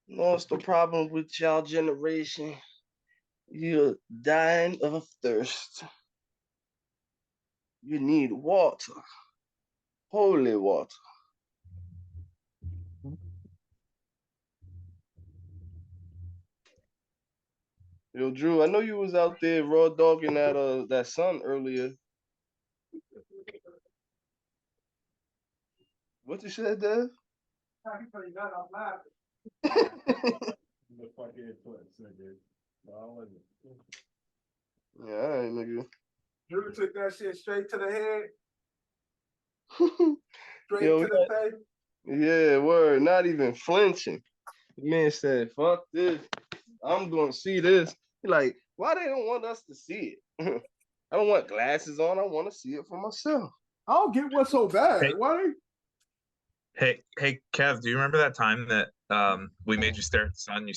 What's the problem with y'all generation? You're dying of thirst. You need water. Holy water. Yo, Drew, I know you was out there raw dogging that sun earlier. What you said, Dev? I'm laughing. Yeah, all right, nigga. Drew took that shit straight to the head, straight Yo, to the face. yeah, word. Not even flinching. The man said, "Fuck this. I'm gonna see this." He like, why they don't want us to see it? I don't want glasses on. I want to see it for myself. I don't get what's so bad. Hey. Why? Hey, Kev, do you remember that time that we made you stare at the sun? You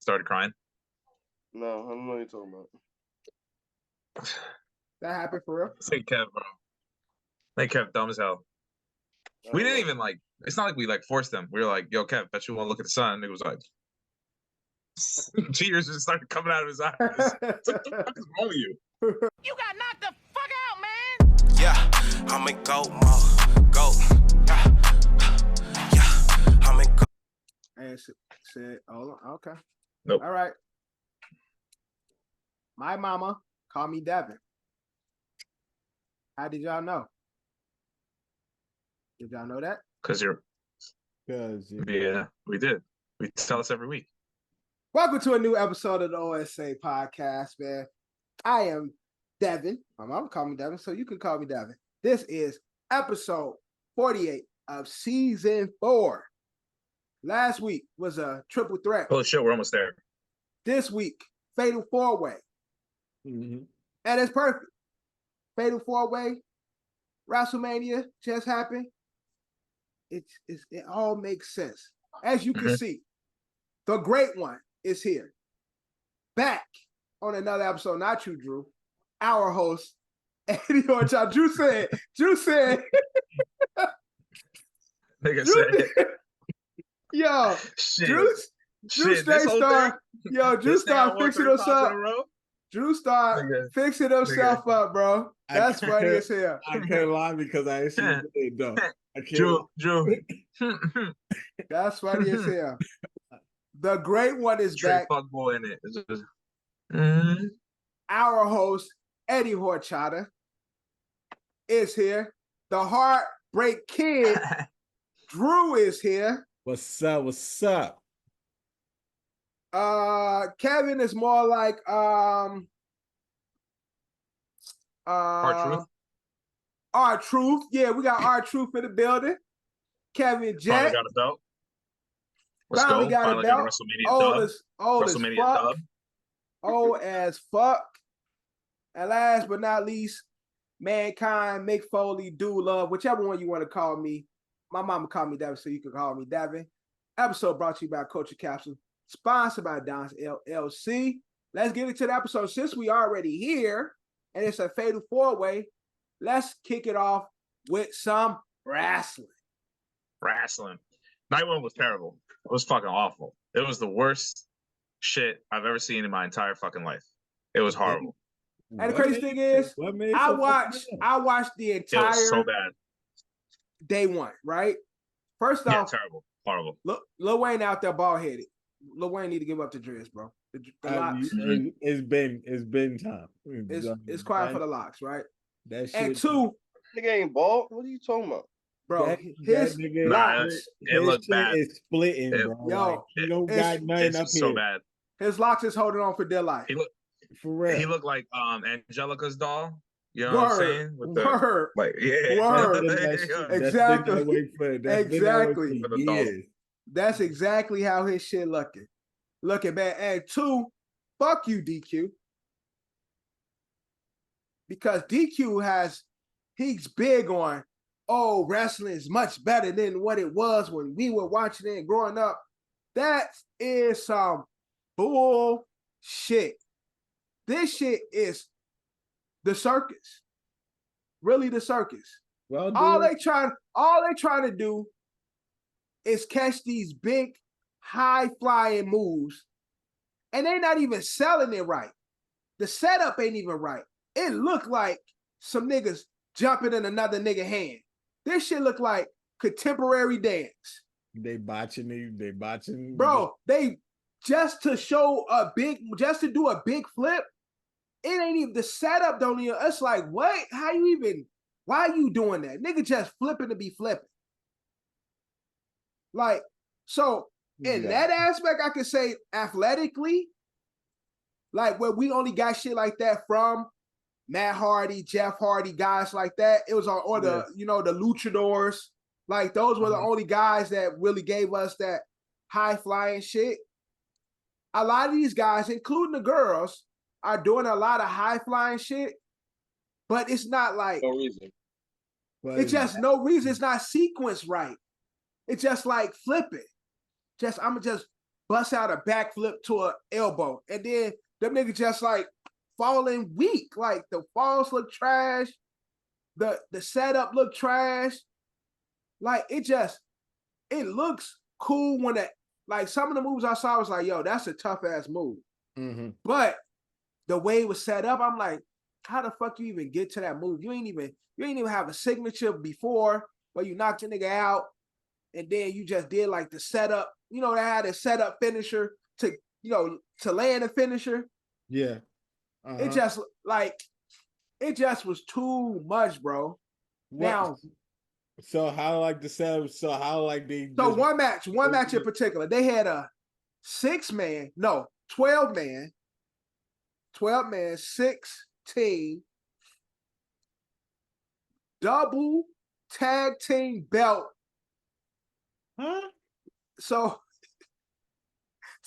started crying. No, I don't know what you're talking about. That happened for real? Say Kev, bro. Hey, Kev, dumb as hell. We didn't even like. It's not like we like forced them. We were like, "Yo, Kev, bet you want to look at the sun." And it was like, tears just started coming out of his eyes. It's like, what the fuck is wrong with you? You got knocked the fuck out, man. Yeah, I'm in go mode. Go. Yeah, I'm in go. And said, "Oh, okay, Nope. All right." My mama called me Devin. How did y'all know? Did y'all know that? Because yeah, we did. We tell us every week. Welcome to a new episode of the OSA podcast, man. I am Devin. My mom called me Devin, so you can call me Devin. This is episode 48 of season 4. Last week was a triple threat. Holy shit, we're almost there. This week, fatal 4-way. And it's perfect. Fatal 4-way, Wrestlemania just happened. It all makes sense. As you can see, the great one is here. Back on another episode, not you, Drew. Our host, Eddie Orchard. Drew said, Nigga said, yo, shit. Drew straight star. Yo, Drew start fixing himself. Drew start fixing himself up, bro. That's funny as hell. I can't lie because I ain't seen it though. I can't. Drew. That's funny as hell. The great one is back. Fuck boy in it. Just... Our host, Eddie Horchata, is here. The Heartbreak Kid, Drew, is here. What's up? What's up? Kevin is more like R-Truth. R-Truth. Yeah, we got R-Truth in the building. Kevin Jet. Finally got a belt. Let's Finally go. got Finally a belt. Got a WrestleMania dub. Old as fuck. And last but not least, Mankind, Mick Foley, Do Love, whichever one you want to call me. My mama called me Devin, so you can call me Devin. Episode brought to you by Culture Capsule, sponsored by Don's LLC. Let's get into the episode. Since we already here, and it's a fatal 4-way, let's kick it off with some wrestling. Night one was terrible. It was fucking awful. It was the worst shit I've ever seen in my entire fucking life. It was horrible. And the crazy thing is, I watched the entire it was so bad. Day one, right? First off, terrible, horrible. Lil Wayne out there bald headed. Lil Wayne need to give up the dress, bro. The locks. It's been time. It's quiet for the locks, right? That shit. And two, nigga ain't bald. What are you talking about? Bro, his locks. It looked bad. It's splitting, bro. Yo, you don't got nothing up so here. bad. His locks is holding on for dear life. For real. He looked like Angelica's doll. You know Word. what I'm saying? With the, Word. Like, yeah. Word. Exactly. Exactly. That's exactly how his shit looking. Looking bad. And two, fuck you, DQ. Because DQ he's big on, oh, wrestling is much better than what it was when we were watching it growing up. That is some bullshit. This shit is the circus. Really the circus. Well, all they trying to do is catch these big, high flying moves, and they're not even selling it right. The setup ain't even right. It looked like some niggas jumping in another nigga hand. This shit look like contemporary dance. They botching. Bro, they just to do a big flip, it ain't even the setup don't even, it's like, what? Why are you doing that? Nigga just flipping to be flipping. Like, so in that aspect, I could say athletically, like where we only got shit like that from Matt Hardy, Jeff Hardy, guys like that. It was on the luchadors. Like those were the only guys that really gave us that high flying shit. A lot of these guys, including the girls, are doing a lot of high flying shit, but it's not like No reason. It's just no reason. It's not sequenced right. It's just like flipping. I'm just bust out a backflip to an elbow, and then them niggas just like falling weak. Like the falls look trash, the setup look trash. Like it looks cool when like some of the moves I saw was like, yo, that's a tough ass move. Mm-hmm. But the way it was set up, I'm like, how the fuck you even get to that move? You ain't even have a signature before where you knocked the nigga out, and then you just did like the setup. You know, they had a setup finisher to land a finisher. Yeah. It just was too much, bro. Now, so how like the setup? So how like they? So one match in particular, they had a 12 man, 6-team double tag team belt. Huh? So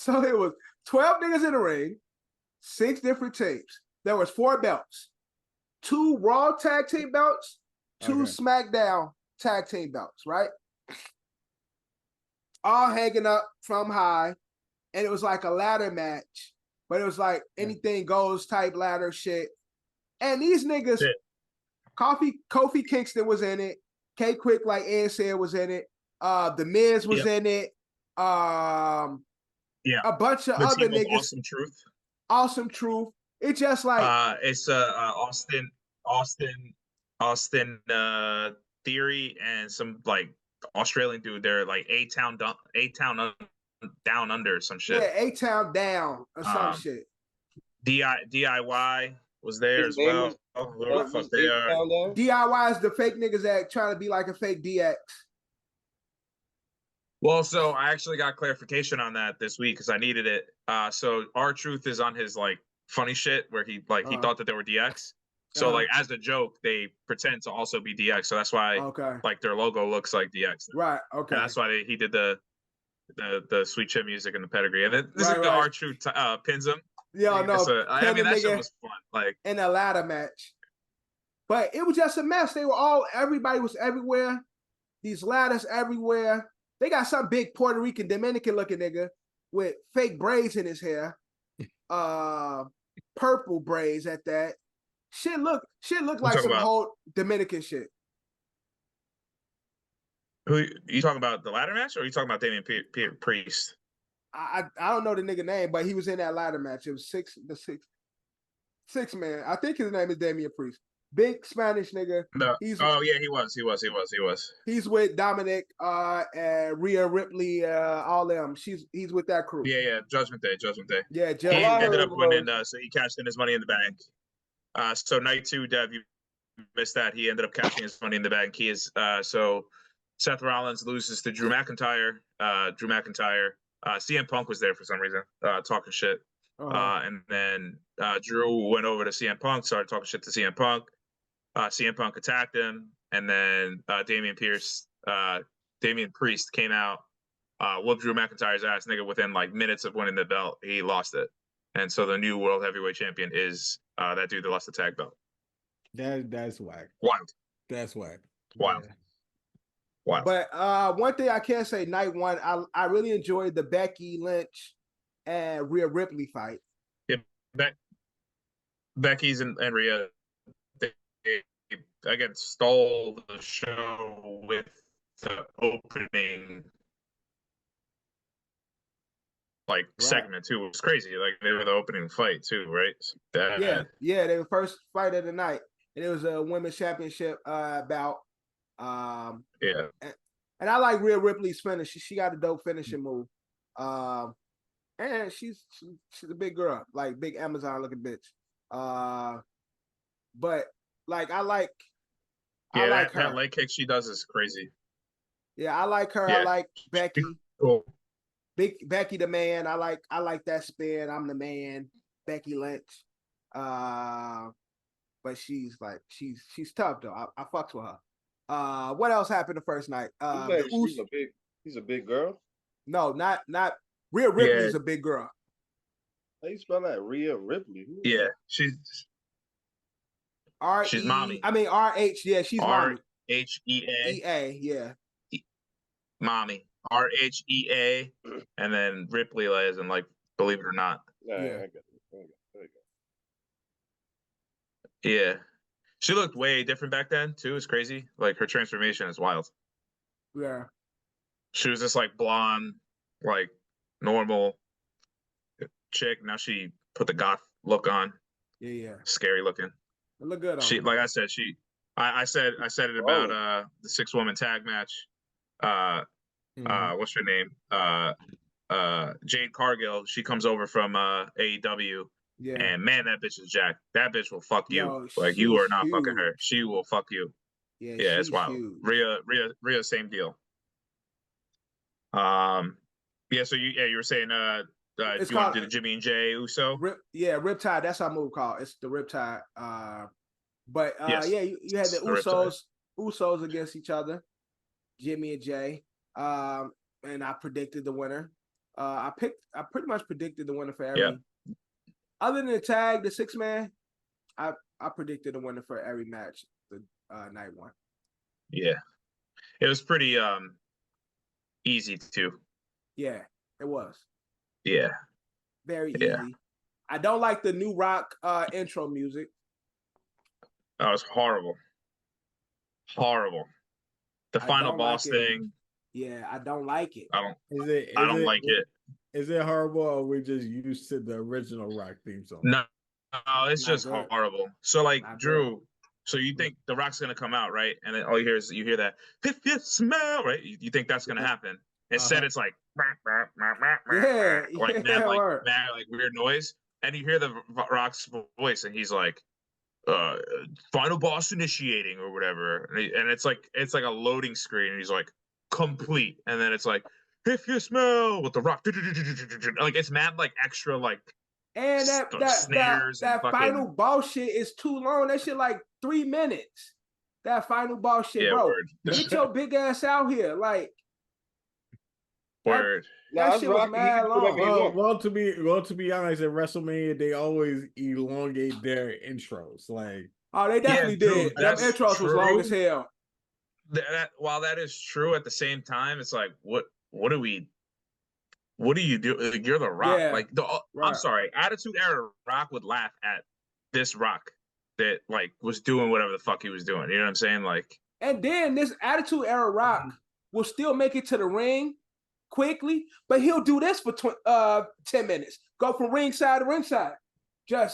it was 12 niggas in the ring, 6 different teams. There was 4 belts, 2 Raw tag team belts, 2 SmackDown tag team belts, right? All hanging up from high, and it was like a ladder match, but it was like anything goes type ladder shit. And these niggas, Kofi Kingston was in it. K Quick, like Ed said, was in it. The Miz was in it. A bunch of other niggas. Awesome Truth. It's just like it's Austin Theory and some like Australian dude. They're like A-Town Down Under or some shit. Yeah, A-Town Down or some shit. DIY was there as well. Where the fuck they are? DIY is the fake niggas that trying to be like a fake DX. Well, so I actually got clarification on that this week because I needed it. So R-Truth is on his like funny shit where he thought that they were DX. So like as a joke, they pretend to also be DX. So that's why like their logo looks like DX. Right. Okay. And that's why he did the sweet chin music and the pedigree. And then this is the R-Truth pins him. Yeah, no. I mean that shit was fun. Like in a ladder match. But it was just a mess. Everybody was everywhere. These ladders everywhere. They got some big Puerto Rican Dominican looking nigga with fake braids in his hair. Purple braids at that. Shit look like some whole Dominican shit. Who you talking about? The ladder match, or are you talking about Damian Priest? I don't know the nigga name, but he was in that ladder match. It was six man. I think his name is Damian Priest. Big Spanish nigga. No. He was. He's with Dominic and Rhea Ripley, all them. He's with that crew. Yeah. Judgment Day. Yeah, He ended up winning, so he cashed in his Money in the Bank. So night 2, Dev, you missed that. He ended up cashing his Money in the Bank. He is so Seth Rollins loses to Drew McIntyre. CM Punk was there for some reason, talking shit. And then Drew went over to CM Punk, started talking shit to CM Punk. CM Punk attacked him, and then Damian Priest came out, whooped Drew McIntyre's ass, nigga. Within like minutes of winning the belt, he lost it, and so the new world heavyweight champion is that dude that lost the tag belt. That's whack. Wild. That's whack. Wild. Yeah. Wow. But one thing I can say, night 1, I really enjoyed the Becky Lynch and Rhea Ripley fight. Yeah, Becky's and Rhea, they again stole the show with the opening like segment too. It was crazy. Like they were the opening fight too, right? Yeah. They were first fight of the night, and it was a women's championship bout. And I like Rhea Ripley's finish. She got a dope finishing move. And she's a big girl, like big Amazon looking bitch. But like I like her. That leg kick she does is crazy. Yeah, I like her. I like Becky. Cool. Big Becky the man. I like that spin. I'm the man. Becky Lynch. But she's tough though. I fucks with her. What else happened the first night? She's a big girl. No, not Rhea Ripley's a big girl. How you spell that? Rhea Ripley. She's mommy. I mean RH. Yeah, she's mommy. RHEA. Yeah. Mommy. RHEA, and then Ripley as in like, believe it or not. Yeah. I got it. There you go. Yeah. She looked way different back then too. It's crazy. Like her transformation is wild. Yeah. She was just like blonde, like normal chick. Now she put the goth look on. Yeah. Scary looking. It look good on she her. Like I said, I said it about the 6-woman tag match. What's her name? Jade Cargill. She comes over from AEW. Yeah. And man, that bitch is jacked. That bitch will fuck you. Yo, like you are not fucking her. She will fuck you. Yeah, it's wild. Huge. Rhea, same deal. So you were saying do you want to do the Jimmy and Jay Uso? Riptide. That's our move called. It's the Riptide. Yes. You had the Usos against each other, Jimmy and Jay. And I predicted the winner. I pretty much predicted the winner for every. Yep. Other than the tag, the 6-man, I predicted the winner for every match. The night one. Yeah, it was pretty easy too. Yeah, it was. Yeah, very easy. I don't like the new Rock intro music. That was horrible. The final boss thing. Yeah, I don't like it. I don't like it. Is it horrible, or we just used to the original Rock theme song? No, it's just horrible. So like Drew, so you think the Rock's gonna come out, right? And then all you hear that if you smell, right? You think that's gonna happen. Instead, it's like mad weird noise, and you hear the Rock's voice, and he's like, "Final boss initiating" or whatever, and it's like a loading screen, and he's like, "Complete," and then it's like, "If you smell," with the Rock, like it's mad, like extra, like, and that final boss shit is too long. That shit like 3 minutes. That final boss shit, bro. Get your big ass out here, like. Word. That shit was mad long. Well, to be honest, at WrestleMania they always elongate their intros. Like, oh, they definitely did. Them intros was long as hell. While that is true, at the same time, it's like, what do you do? Like, you're the Rock. Yeah, like I'm sorry, Attitude Era Rock would laugh at this Rock that like was doing whatever the fuck he was doing. You know what I'm saying? Like, and then this Attitude Era Rock will still make it to the ring quickly, but he'll do this for 10 minutes. Go from ringside to ringside. And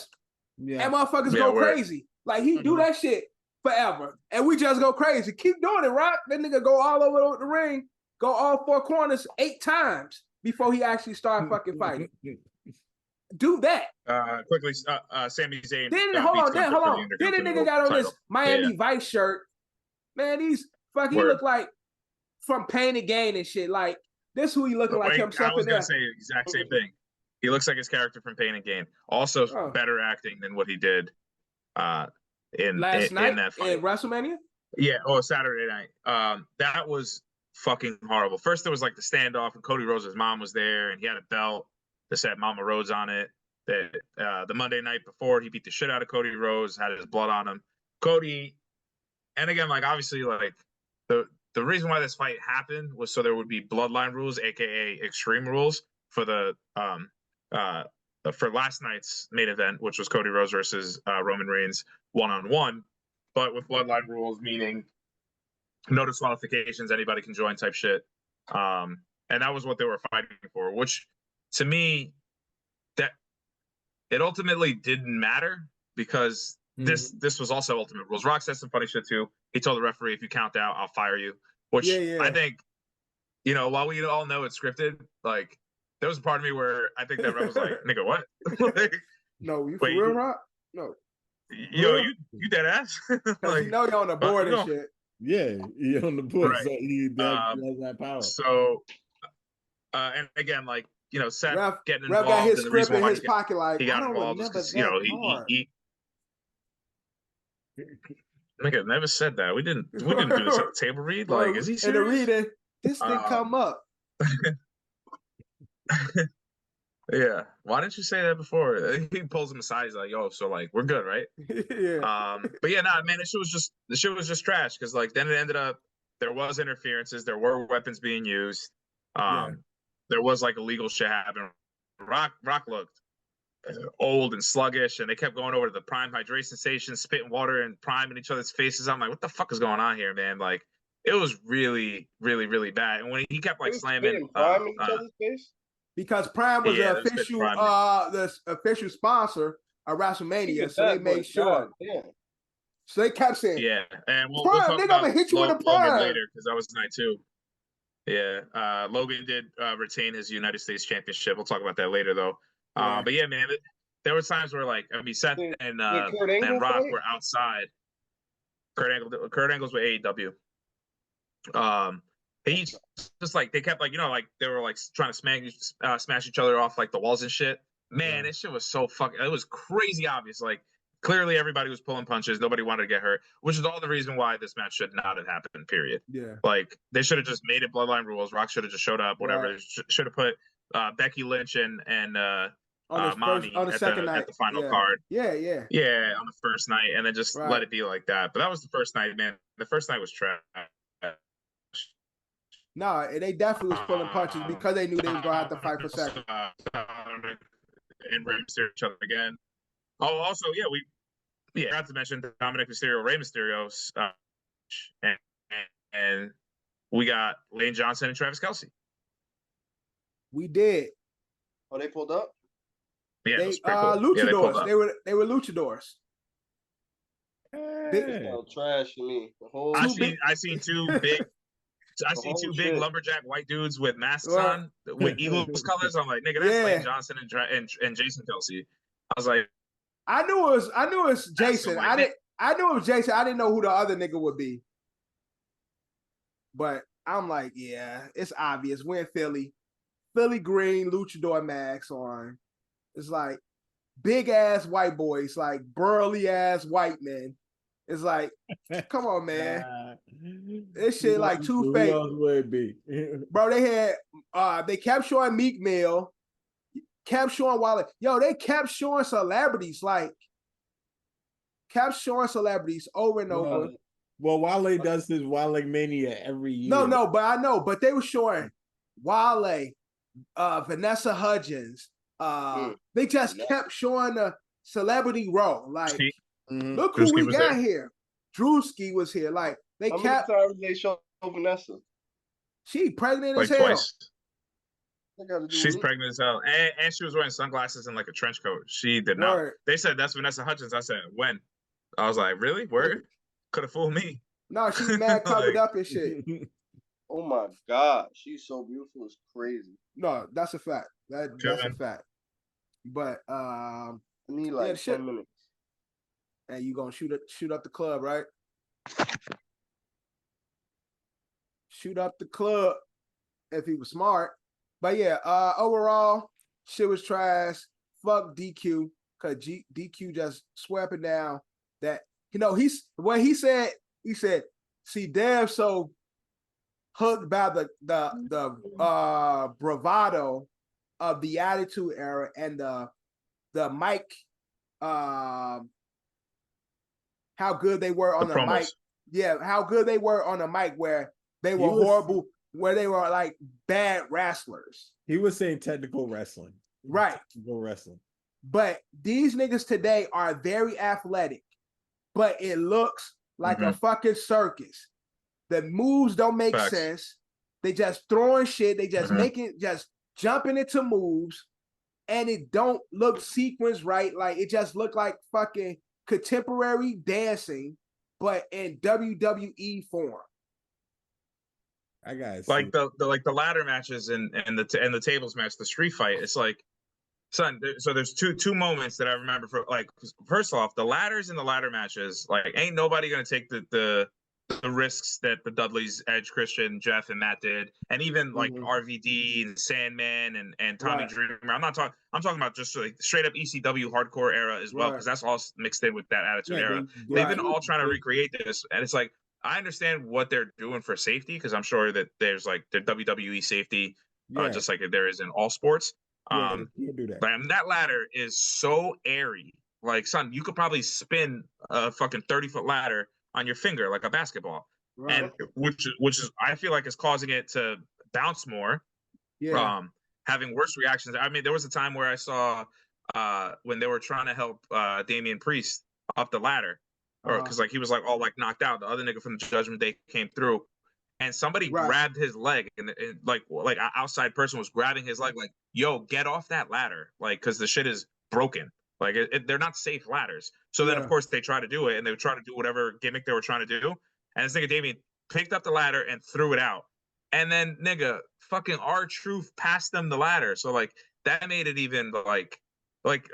motherfuckers go crazy. Like he do that shit forever. And we just go crazy. Keep doing it, Rock. That nigga go all over the ring, go all 4 corners 8 times before he actually start fucking fighting. Do that. Quickly, Sami Zayn. Then hold on. Then the nigga got on this Miami Vice shirt. Man, these fucking he look like from Pain and Gain and shit. Like, this who he looking like himself. I was going to say the exact same thing. He looks like his character from Pain and Gain. Also, better acting than what he did in that fight. In WrestleMania? Yeah, Saturday night. That was fucking horrible. First, there was like the standoff, and Cody Rhodes' mom was there, and he had a belt that said Mama Rhodes on it. That the Monday night before, he beat the shit out of Cody Rhodes, had his blood on him. Cody, and again, like obviously, like the reason why this fight happened was so there would be bloodline rules, aka Extreme Rules, for the for last night's main event, which was Cody Rhodes versus Roman Reigns 1-on-1, but with bloodline rules, meaning no disqualifications, anybody can join type shit. And that was what they were fighting for, which to me, that it ultimately didn't matter because this was also Ultimate Rules. Rock said some funny shit too. He told the referee, if you count out, I'll fire you. Which I think, you know, while we all know it's scripted, like there was a part of me where I think that ref was like, nigga, what? Like, no, you for real, Rock? No. Yo, you dead ass. Like, you know you're on the board and shit. Yeah, you're on the board, right. so he has that power. So, and again, like, you know, Seth getting involved. Got his and the script reason in why his pocket, like, he got involved because, you know, he nigga never said that. We didn't do this at the table read. Like, is he serious? In the reading, this didn't come up. Yeah. Why didn't you say that before? He pulls him aside. He's like, yo, so like we're good, right? Yeah. But yeah, nah, man, the shit was just trash because like then it ended up there was interferences, there were weapons being used. There was like illegal shit happening. Rock looked old and sluggish, and they kept going over to the Prime hydration station, spitting water and Prime in each other's faces. I'm like, what the fuck is going on here, man? Like, it was really, really, really bad. And when he kept like slamming Prime in each other's face, because Prime was the official sponsor of Wrestlemania, so they made sure. So they kept saying, yeah, and we'll Prime, talk they're about gonna hit you with a Logan Prime later because that was night two. Yeah, Logan did retain his United States Championship. We'll talk about that later, though. But yeah, man, there were times where like I mean, Seth and Rock were outside. Kurt Angle's with AEW. He just like they kept like, you know, like they were like trying to smash each other off like the walls and shit. Man, this shit was so fucking. It was crazy obvious. Like clearly everybody was pulling punches. Nobody wanted to get hurt, which is all the reason why this match should not have happened. Period. Yeah. Like they should have just made it Bloodline Rules. Rock should have just showed up. Whatever. Right. Should have put Becky Lynch and Mommy on the second night at the final card. Yeah, on the first night, and then just let it be like that. But that was the first night, man. The first night was trash. No, they definitely was pulling punches because they knew they was gonna have to fight for second. And Rey Mysterio each other again. Oh, also, not to mention Dominic Mysterio, Rey Mysterio's, and we got Lane Johnson and Travis Kelce. We did. Oh, they pulled up. Yeah, they cool. luchadors. Yeah, they were luchadors. Trash to me. I seen two big. I see two big lumberjack white dudes with masks on with Eagles colors. I'm like, nigga, that's Lane Johnson and Jason Kelce. I was like, I knew it was Jason. I knew it was Jason. I didn't know who the other nigga would be. But I'm like, yeah, it's obvious. We're in Philly. Philly green luchador masks on. It's like big ass white boys, like burly ass white men. It's like, come on, man. This shit like too fake. Bro, they kept showing Meek Mill, kept showing Wale. Yo, they kept showing celebrities, over and over. Well, Wale does his Wale Mania every year. No, but I know. But they were showing Wale, Vanessa Hudgens. They just kept showing the celebrity row. Like, look who we got here. Drewski was here. Like, they How kept. many times they show Vanessa? She pregnant like as hell. Twice. She's pregnant as hell. And she was wearing sunglasses and like a trench coat. She did not. Word. They said that's Vanessa Hudgens. I said, when? I was like, really? Word? Could have fooled me. No, she's mad covered up and shit. Oh my God. She's so beautiful. It's crazy. No, that's a fact. That's a fact. But I need like 10 minutes. And you gonna shoot up the club, right? Shoot up the club if he was smart. But yeah, overall, shit was trash. Fuck DQ, cause DQ just swept it down. That, you know, he said, see, Dev so hooked by the bravado of the Attitude Era and the mic, how good they were on the mic. Yeah, how good they were on the mic where they were horrible, where they were like bad wrestlers. He was saying technical wrestling. Right. Technical wrestling. But these niggas today are very athletic, but it looks like a fucking circus. The moves don't make sense. They just throwing shit. They just making just jumping into moves, and it don't look sequenced right. Like it just looked like fucking contemporary dancing, but in WWE form. I got like the ladder matches and the tables match, the street fight. It's like, son. So there's two moments that I remember for like. First off, the ladders in the ladder matches, like, ain't nobody gonna take the risks that the Dudleys, Edge, Christian, Jeff, and Matt did, and even like RVD and Sandman and Tommy Dreamer. I'm talking about just like straight up ECW hardcore era as well, because that's all mixed in with that Attitude Era. They've been all trying to recreate this, and it's like, I understand what they're doing for safety, because I'm sure that there's like the WWE safety, just like there is in all sports. You do that. And that ladder is so airy. Like, son, you could probably spin a fucking 30-foot ladder on your finger like a basketball, and which is I feel like is causing it to bounce more. Having worse reactions. I mean, there was a time where I saw when they were trying to help Damian Priest up the ladder, or because like he was like all like knocked out. The other nigga from the Judgment Day came through, and somebody grabbed his leg, and like an outside person was grabbing his leg, like, yo, get off that ladder, like, because the shit is broken. Like, they're not safe ladders. So then, of course, they try to do it, and they try to do whatever gimmick they were trying to do. And this nigga Damien picked up the ladder and threw it out. And then, nigga, fucking R-Truth passed them the ladder. So, like, that made it even, like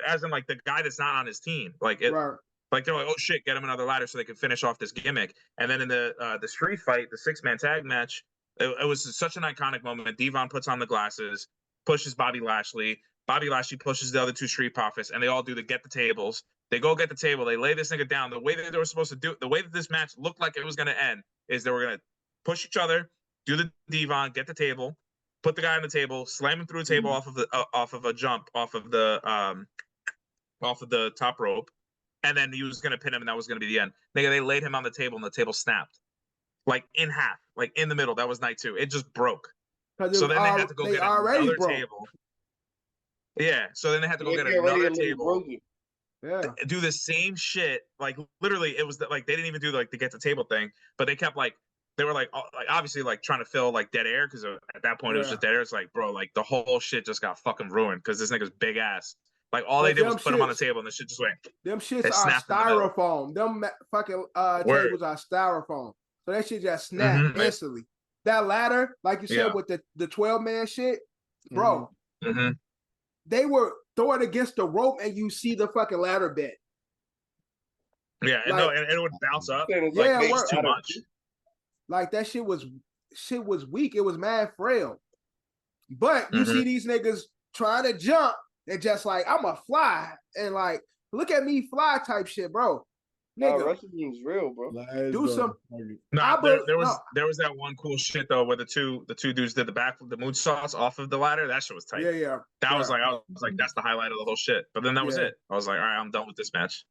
as in, like, the guy that's not on his team. Like, like, they're like, oh, shit, get him another ladder so they can finish off this gimmick. And then in the street fight, the six-man tag match, it was such an iconic moment. Devon puts on the glasses, pushes Bobby Lashley. Bobby Lashley pushes the other two Street Profits, and they all do the get the tables. They go get the table. They lay this nigga down. The way that they were supposed to do it, the way that this match looked like it was going to end, is they were going to push each other, do the Devon, get the table, put the guy on the table, slam him through the table off of a jump, off of the top rope, and then he was going to pin him, and that was going to be the end. Nigga, they laid him on the table, and the table snapped, like in half, like in the middle. That was night 2. It just broke. So then they had to go get another table. Yeah, so then they had to go get another table, do the same shit. Like, literally, it was like they didn't even do like the get the table thing, but they kept like, they were like obviously like trying to fill like dead air, because at that point it was just dead air. It's like, bro, like the whole shit just got fucking ruined because this nigga's big ass. Like, all they did was put him on the table, and the shit just went. Them shits are styrofoam. Them fucking tables are styrofoam. So that shit just snapped instantly. That ladder, like you said, with the 12-man shit, bro. They were throwing against the rope, and you see the fucking ladder bend. Yeah, like, no, and it would bounce up. Like, it's too much. Like, that shit was weak. It was mad frail. But you see these niggas trying to jump. They're just like, I'm a fly, and like, look at me fly type shit, bro. Nigga, wrestling is real, bro. Do some. No, there was that one cool shit though, where the two dudes did the moonsaults off of the ladder. That shit was tight. That was like, I was like, that's the highlight of the whole shit. But then that was it. I was like, all right, I'm done with this match.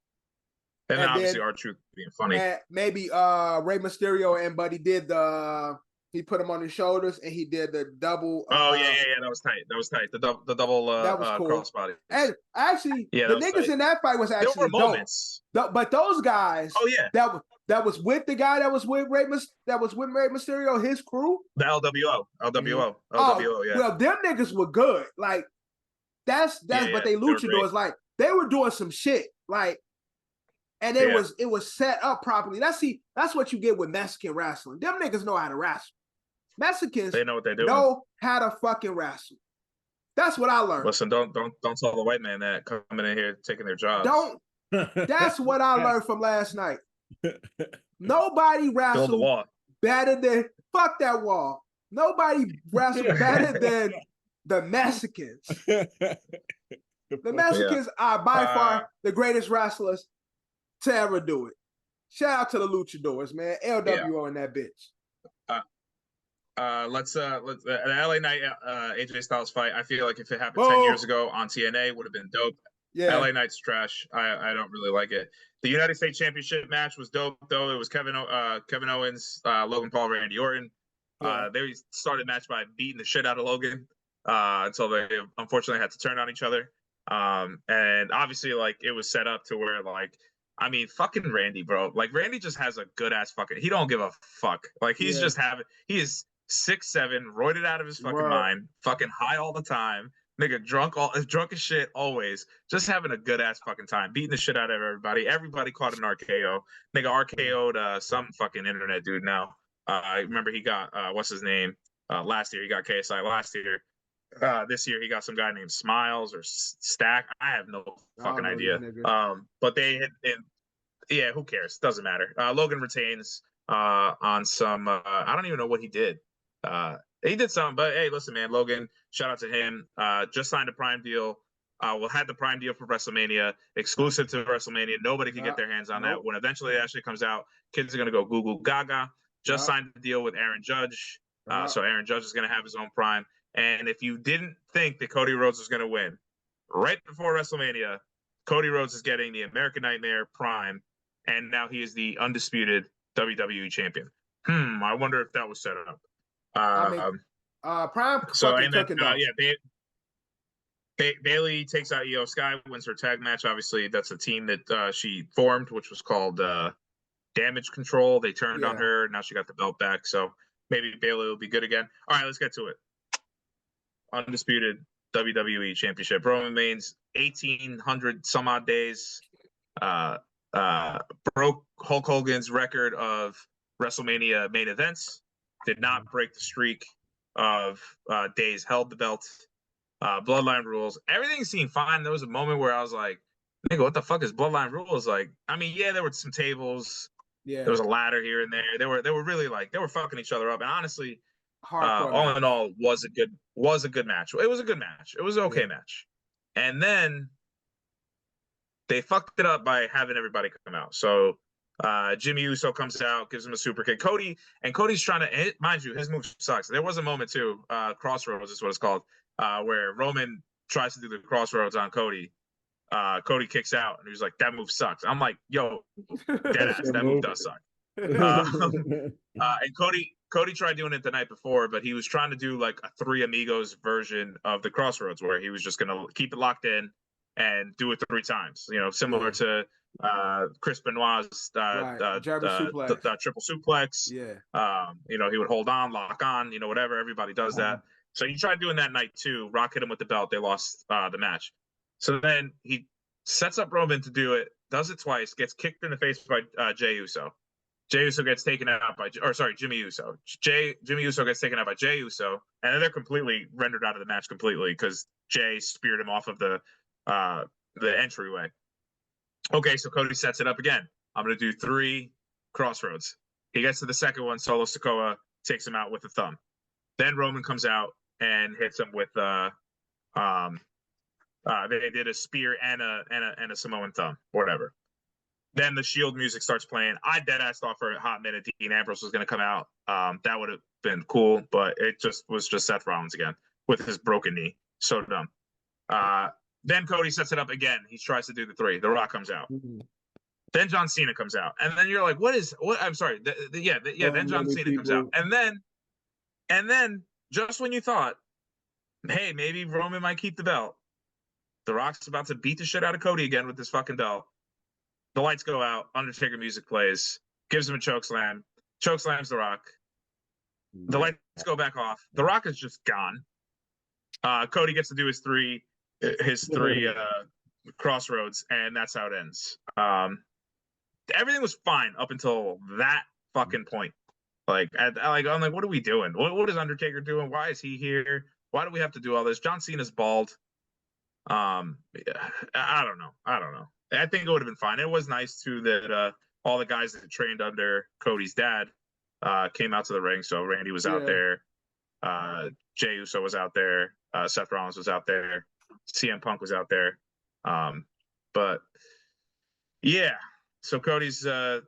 And then obviously R-Truth being funny. Maybe Rey Mysterio and Buddy did he put him on his shoulders, and he did the double. Oh yeah, that was tight. That was tight. The double that was cool. crossbody. And actually, the niggas tight in that fight was actually there were moments. But those guys, that was with the guy that was with Rey Mysterio, his crew. The LWO, yeah. Well, them niggas were good. Like, that's but they luchadors, like, they were doing some shit, like. And it was set up properly. That's what you get with Mexican wrestling. Them niggas know how to wrestle. Mexicans, they know what they're doing. Know how to fucking wrestle. That's what I learned. Listen, don't tell the white man that coming in here taking their jobs. That's what I learned from last night. Nobody wrestled better than fuck that wall. Nobody wrestled better than the Mexicans. The Mexicans are by far the greatest wrestlers to ever do it. Shout out to the luchadors, man. LWO in that bitch. Let's the LA Knight AJ Styles fight. I feel like if it happened 10 years ago on TNA, would have been dope. LA Knight's trash. I don't really like it. The United States Championship match was dope though. It was Kevin Owens, Logan Paul, Randy Orton. They started the match by beating the shit out of Logan until they unfortunately had to turn on each other. And obviously, like, it was set up to where, like, I mean, fucking Randy, bro. Like, Randy just has a good ass fucking. He don't give a fuck. Like, he's just having. He is 6'7", roided out of his fucking Word. mind, fucking high all the time, nigga, drunk as shit always, just having a good ass fucking time, beating the shit out of everybody. Everybody caught an RKO. Nigga RKO'd some fucking internet dude now. I remember he got what's his name? Last year he got KSI last year. This year he got some guy named Smiles or Stack. I have no fucking idea. But they hit, and yeah, who cares? Doesn't matter. Logan retains on some. I don't even know what he did. He did something, but hey, listen, man, Logan, shout out to him. Just signed a Prime deal. We'll have the Prime deal for WrestleMania, exclusive to WrestleMania. Nobody can get their hands on that. When eventually that shit comes out, kids are gonna go Google Gaga. Just signed a deal with Aaron Judge. So Aaron Judge is gonna have his own Prime. And if you didn't think that Cody Rhodes was gonna win, right before WrestleMania, Cody Rhodes is getting the American Nightmare Prime, and now he is the undisputed WWE champion. I wonder if that was set up. Prime. So and then, Bayley takes out Io Sky, wins her tag match. Obviously, that's a team that she formed, which was called Damage Control. They turned on her. Now she got the belt back. So maybe Bayley will be good again. All right, let's get to it. Undisputed WWE Championship. Roman Reigns, 1,800 some odd days. Broke Hulk Hogan's record of WrestleMania main events. Did not break the streak of days held the belt. Bloodline rules. Everything seemed fine. There was a moment where I was like, nigga, what the fuck is Bloodline rules? Like, I mean, yeah, there were some tables. Yeah. There was a ladder here and there. They were really like, they were fucking each other up. And honestly, all in all, was a good match. It was a good match. It was an okay match. And then they fucked it up by having everybody come out. So Jimmy Uso comes out, gives him a super kick. Cody's trying to, mind you, his move sucks. There was a moment too, Crossroads is what it's called, where Roman tries to do the Crossroads on Cody. Cody kicks out, and he's like, that move sucks. I'm like, yo, deadass, that move does suck. And Cody tried doing it the night before, but he was trying to do like a Three Amigos version of the Crossroads, where he was just going to keep it locked in and do it 3 times, you know, similar to Chris Benoit's the triple suplex. You know, he would hold on, lock on, you know, whatever. Everybody does that. So he tried doing that night too. Rock hit him with the belt. They lost the match. So then he sets up Roman to do it, does it twice, gets kicked in the face by Jey Uso. Jey Uso gets taken out by, Jimmy Uso. Jimmy Uso gets taken out by Jey Uso, and then they're completely rendered out of the match completely because Jey speared him off of the entryway. Okay, so Cody sets it up again. I'm going to do 3 Crossroads. He gets to the second one. Solo Sikoa takes him out with a thumb. Then Roman comes out and hits him with they did a spear and a Samoan thumb, or whatever. Then the Shield music starts playing. I dead-assed off for a hot minute. Dean Ambrose was going to come out. That would have been cool, but it was just Seth Rollins again with his broken knee. So dumb. Then Cody sets it up again. He tries to do the 3. The Rock comes out. Then John Cena comes out. And then you're like, what? I'm sorry. Then John Cena comes out. And then just when you thought, hey, maybe Roman might keep the belt, The Rock's about to beat the shit out of Cody again with this fucking belt. The lights go out. Undertaker music plays. Gives him a chokeslam. Chokeslams The Rock. The lights go back off. The Rock is just gone. Cody gets to do his three Crossroads, and that's how it ends. Everything was fine up until that fucking point. I'm like, what are we doing? What is Undertaker doing? Why is he here? Why do we have to do all this? John Cena's bald. I don't know. I think it would have been fine. It was nice too that all the guys that trained under Cody's dad came out to the ring. So Randy was out there. Jey Uso was out there. Seth Rollins was out there. CM Punk was out there. But yeah, so Cody's the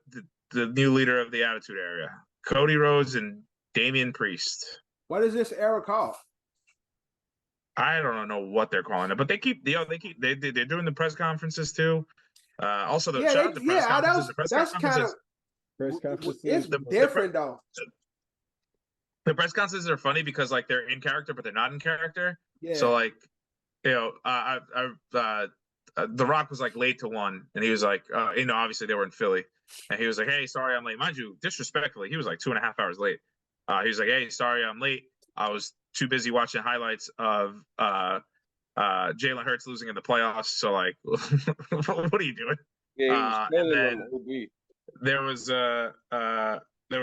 new leader of the Attitude Era. Cody Rhodes and Damian Priest. What is this era called? I don't know what they're calling it, but they're doing the press conferences too. Also, the press conferences. It's different though. The press conferences are funny because like they're in character, but they're not in character. Yeah. So like, The Rock was like late to one, and he was like, obviously they were in Philly, and he was like, "Hey, sorry, I'm late." Mind you, disrespectfully, he was like 2.5 hours late. He was like, "Hey, sorry, I'm late. I was too busy watching highlights of Jalen Hurts losing in the playoffs. So like, what are you doing?" Yeah, And then there was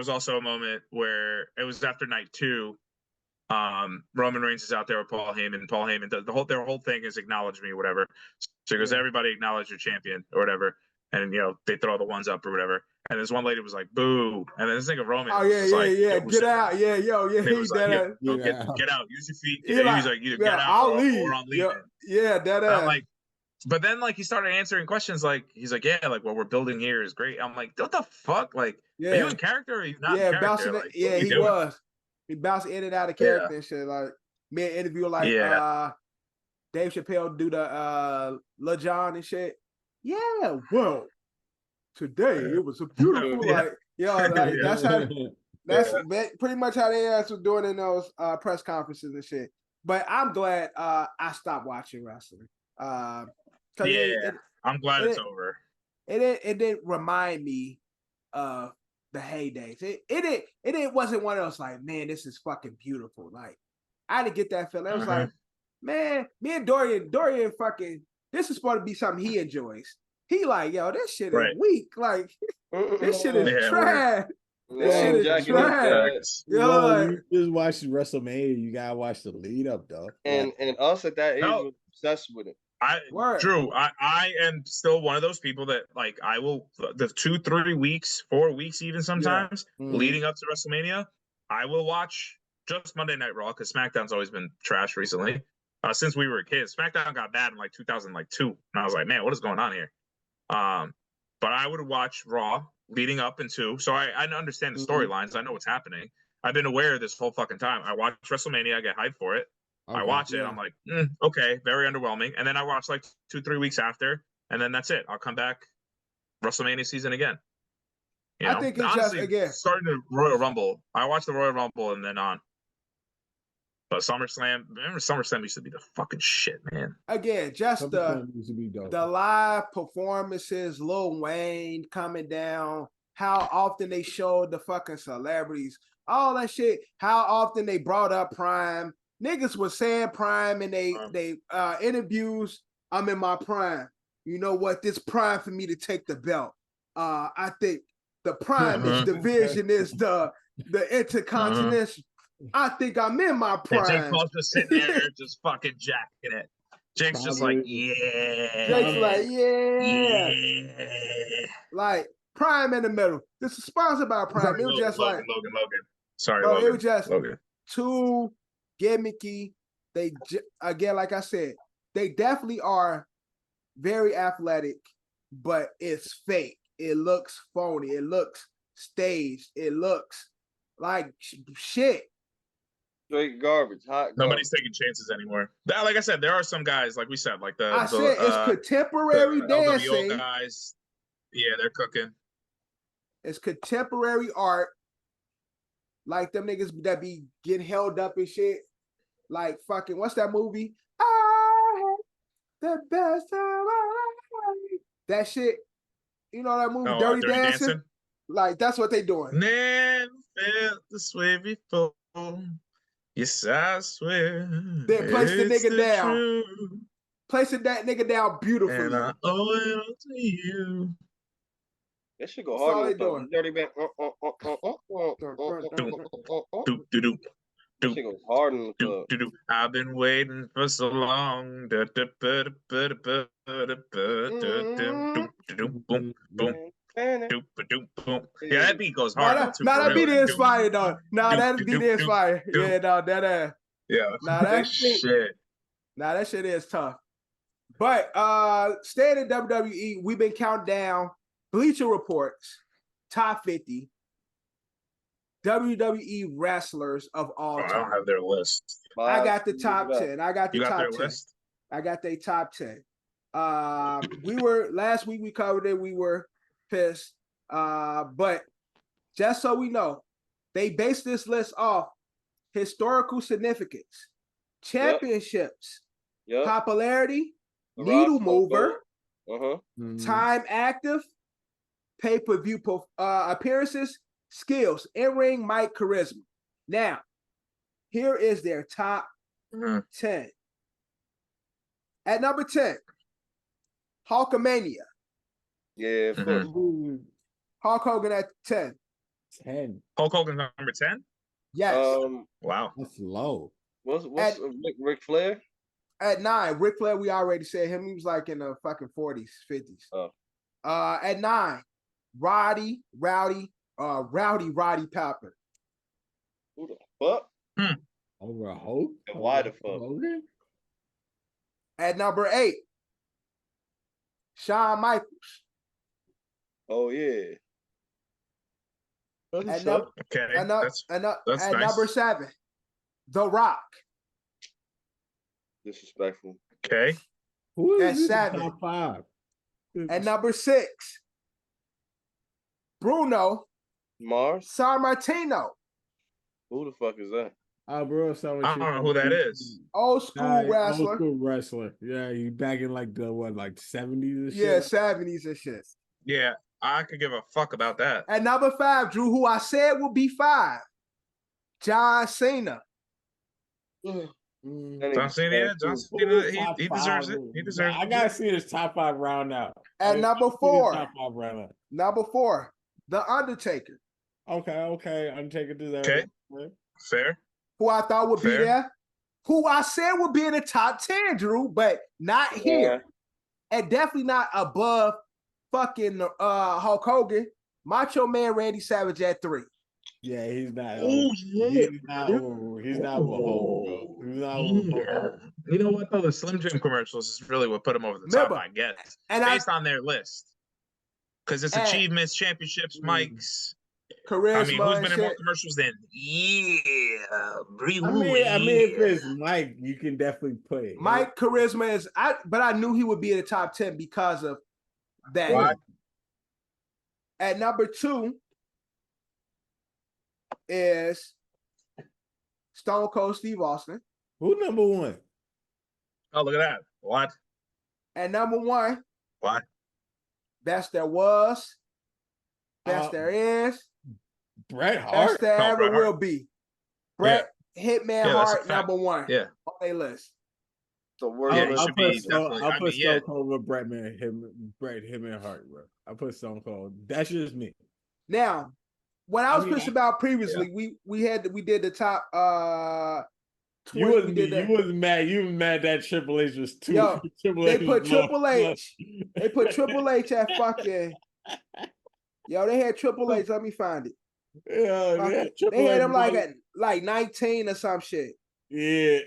also a moment where it was after night 2. Roman Reigns is out there with Paul Heyman. Paul Heyman does their whole thing is acknowledge me or whatever. So he goes, everybody acknowledge your champion or whatever. And they throw the ones up or whatever. And this one lady was like, boo. And then this nigga Roman was like, get out. Yeah, he was like, get out, use your feet. He was like, either get out I'll leave. or I'm leaving. That I'm like, but then like he started answering questions like he's like, yeah, like what we're building here is great. I'm like, what the fuck? Like, are you in character or are you not in character? Like, he doing? Was. He bounced in and out of character and shit. Like me an interview like Dave Chappelle do the Lil Jon and shit. Yeah, well, today it was a beautiful that's pretty much how they ass was doing in those press conferences and shit. But I'm glad I stopped watching wrestling. I'm glad it's over. It didn't remind me of the heydays. It wasn't one of those like, man, this is fucking beautiful. Like I didn't get that feeling. It was like, man, me and Dorian fucking, this is supposed to be something he enjoys. He like, yo, this shit is weak. Like this shit is trash. This shit is trash. You just watching WrestleMania. You gotta watch the lead up, though. And us at that age was obsessed with it. Drew, I am still one of those people that like I will the 2-3 weeks, 4 weeks, even sometimes leading up to WrestleMania, I will watch just Monday Night Raw because SmackDown's always been trash recently. Since we were kids, SmackDown got bad in like 2002, and I was like, man, what is going on here? But I would watch Raw leading up into, so I understand the storylines. I know what's happening. I've been aware this whole fucking time. I watch WrestleMania. I get hyped for it. I watch it. I'm like, okay, very underwhelming. And then I watch like 2-3 weeks after, and then that's it. I'll come back WrestleMania season again. You know? I think it's honestly, just again starting the Royal Rumble. I watched the Royal Rumble and then on. But SummerSlam, remember SummerSlam used to be the fucking shit, man. Again, just the live performances, Lil Wayne coming down, how often they showed the fucking celebrities, all that shit, how often they brought up Prime. Niggas was saying Prime in they interviews, I'm in my prime. You know what? This prime for me to take the belt. I think the prime division is the Intercontinental. I think I'm in my prime. Jake Paul's just sitting there, just fucking jacking it. Jake's just like, yeah. Jake's like, yeah. Like Prime in the middle. This is sponsored by Prime. It was just Logan. Sorry, bro, Logan. It was just Logan. Too gimmicky. They again, like I said, they definitely are very athletic, but it's fake. It looks phony. It looks staged. It looks like shit. Straight garbage. Nobody's taking chances anymore. Like I said, there are some guys, like we said, like it's contemporary dancing. LWO guys. Yeah, they're cooking. It's contemporary art. Like them niggas that be getting held up and shit. Like fucking, what's that movie? I had the best time. That shit. You know that movie, Dirty Dancing? Like that's what they doing. Never felt this way before. Yes, I swear. Then place the nigga down. Truth. Placing that nigga down beautifully. And I owe it all to you. That should go hard. Dirty band. Shit goes hard in the club. I've been waiting for so long. Yeah, that beat goes hard. That beat is fire, though. That beat is fire. Yeah, no, that. Yeah. That shit. That shit is tough. But staying in WWE, we've been counting down Bleacher Report's top 50 WWE wrestlers of all time. I don't have their list. I got the top 10. I got the top 10. List? I got their top 10. Last week we covered it. We were pissed. But just so we know, they based this list off historical significance, championships, popularity, needle mover, time active, pay-per-view appearances, skills, in-ring mic charisma. Now, here is their top 10. At number 10, Hulkamania. Yeah, of course. Hulk Hogan at 10. 10. Hulk Hogan number 10? Yes. Wow. That's low. What's At- Ric Flair? At 9, Ric Flair, we already said him. He was like in the fucking 40s, 50s. Oh. At 9, Rowdy Piper. Who the fuck? Over a Hulk? And why the fuck? Hogan? At number 8, Shawn Michaels. Oh yeah. That's At, what's num- up. Okay. at, num- That's at, num- that's at nice. number 7, The Rock. Disrespectful. Okay. Who At is this 7. top 5? At number 6, Bruno Mars? Sammartino. Who the fuck is that? Bro, I don't know who that is. Old school wrestler. Old school wrestler. Yeah, you back in like the what, like 70s and shit? Yeah, 70s and shit. Yeah, I could give a fuck about that. At number 5, Drew, who I said would be 5, John Cena. John Cena, yeah, John Cena, he deserves it. He deserves it. I gotta see his top 5 round out. At number 4, Top 5 round out. number 4, The Undertaker, Okay. Undertaker deserves Okay. it. Fair. who I thought would be Fair. there, who I said would be in the top 10, Drew, but not here. And definitely not above fucking Hulk Hogan. Macho Man Randy Savage at 3. Yeah, he's not. Oh, yeah. He's not over Hulk, bro. He's not over Hulk. You know what though? The Slim Jim commercials is really what put him over the top, Remember, I guess, and based on their list. Because it's And- achievements, championships, mics. Charisma I mean, who's and been in more shit. commercials than Brie I Woo, mean, if yeah. it's Mike, you can definitely put it. Mike Charisma is but I knew he would be in the top 10 because of that. Why? At number 2 is Stone Cold Steve Austin. Who number 1? Oh, look at that! What? At number 1, What? best there was, best there is, Bret best Hart. there Oh, ever Bret Hart. will be. Bret Hitman Yeah, that's a Hart fact. number 1 Yeah. on their list. The worst. Yeah, I'll, it I'll should put be Stone, definitely- I'll I put mean, Stone yeah. Cold with Bret him and Hart, bro. I put Stone Cold. That's just me. Now, when I was I mean, pissed about previously, we did the top 20. You We did that. was mad. You was mad that Triple H was too. Yo, Triple They H put was low. Triple H. They put Triple H at fucking. Yo, they had Triple H. Let me find it. Yeah, Triple They had H him like was- at like 19 or some shit. Yeah.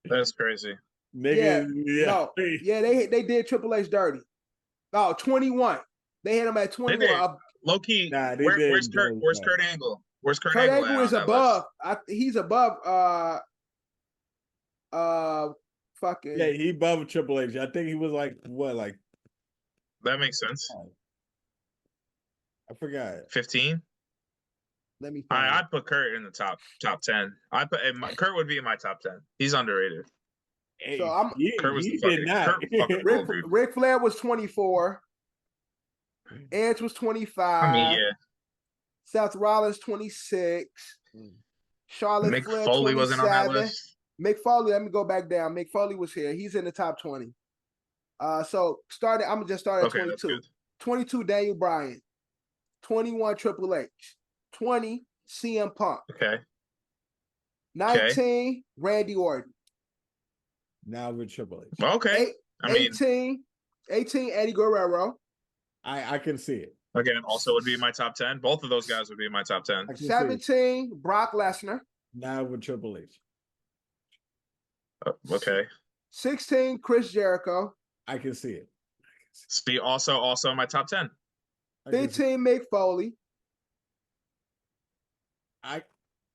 That's crazy. Nigga, No, yeah, they did Triple H dirty. Oh, 21. They had him at 21. did. Low key. Nah, they Where's didn't Kurt? do Where's that. Kurt Angle? Where's Kurt Kurt Angle? Angle at is on that above. list? He's above fucking. Yeah, he above Triple H. I think he was like what, like That makes sense. I forgot. 15. Let me find I'd put Kurt in the top 10. Kurt would be in my top 10. He's underrated. Hey, So I'm- Kurt was he the did not. fucking it. gold, dude. Ric Flair was 24. Edge was 25. I mean, yeah. Seth Rollins 26. Charlotte Mick Flair Foley 27. wasn't on that list. Mick Foley, let me go back down. Mick Foley was here. He's in the top 20. So I'm gonna just start at Okay, that's 22. good. 22 Daniel Bryan. 21 Triple H. 20 CM Punk. Okay. 19 Randy Orton. Now with Triple H. Okay. I mean, 18 Eddie Guerrero. I can see it. again, also would be in my top 10. Both of those guys would be in my top 10. I can see it. 17 Brock Lesnar. Now with Triple H. Okay. 16 Chris Jericho. I can see it. See, also in my top 10. I can see it. 15 Mick Foley.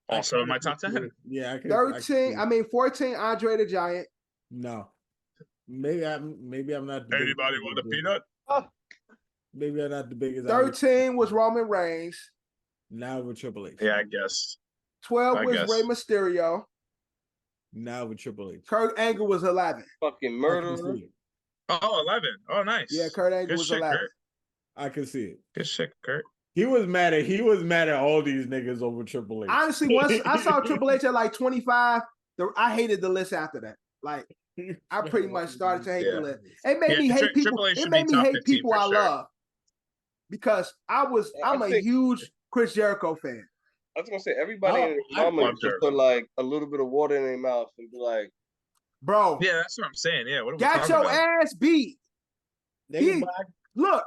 Also in my top 10. Yeah, I can. 14 Andre the Giant. No. Maybe I'm not. The Anybody want a peanut? Maybe I'm not the biggest. 13 was Roman Reigns. Now with Triple H. Yeah, I guess. 12 I was guess. Rey Mysterio. Now with Triple H. Kurt Angle was 11. Fucking I can murderer. see it. Oh, 11. Oh, nice. Yeah, Kurt Angle Good was shit, 11. Kurt. I can see it. Good shit, Kurt. He was mad at all these niggas over Triple H. Honestly, once I saw Triple H at like 25, I hated the list after that. Like, I pretty much started to hate the list. It made me hate people. It made me hate people I love because I'm a huge Chris Jericho fan. I was gonna say everybody in their mama should put like a little bit of water in their mouth and be like, bro. Yeah, that's what I'm saying. Yeah, what are we got your about? ass beat. Look,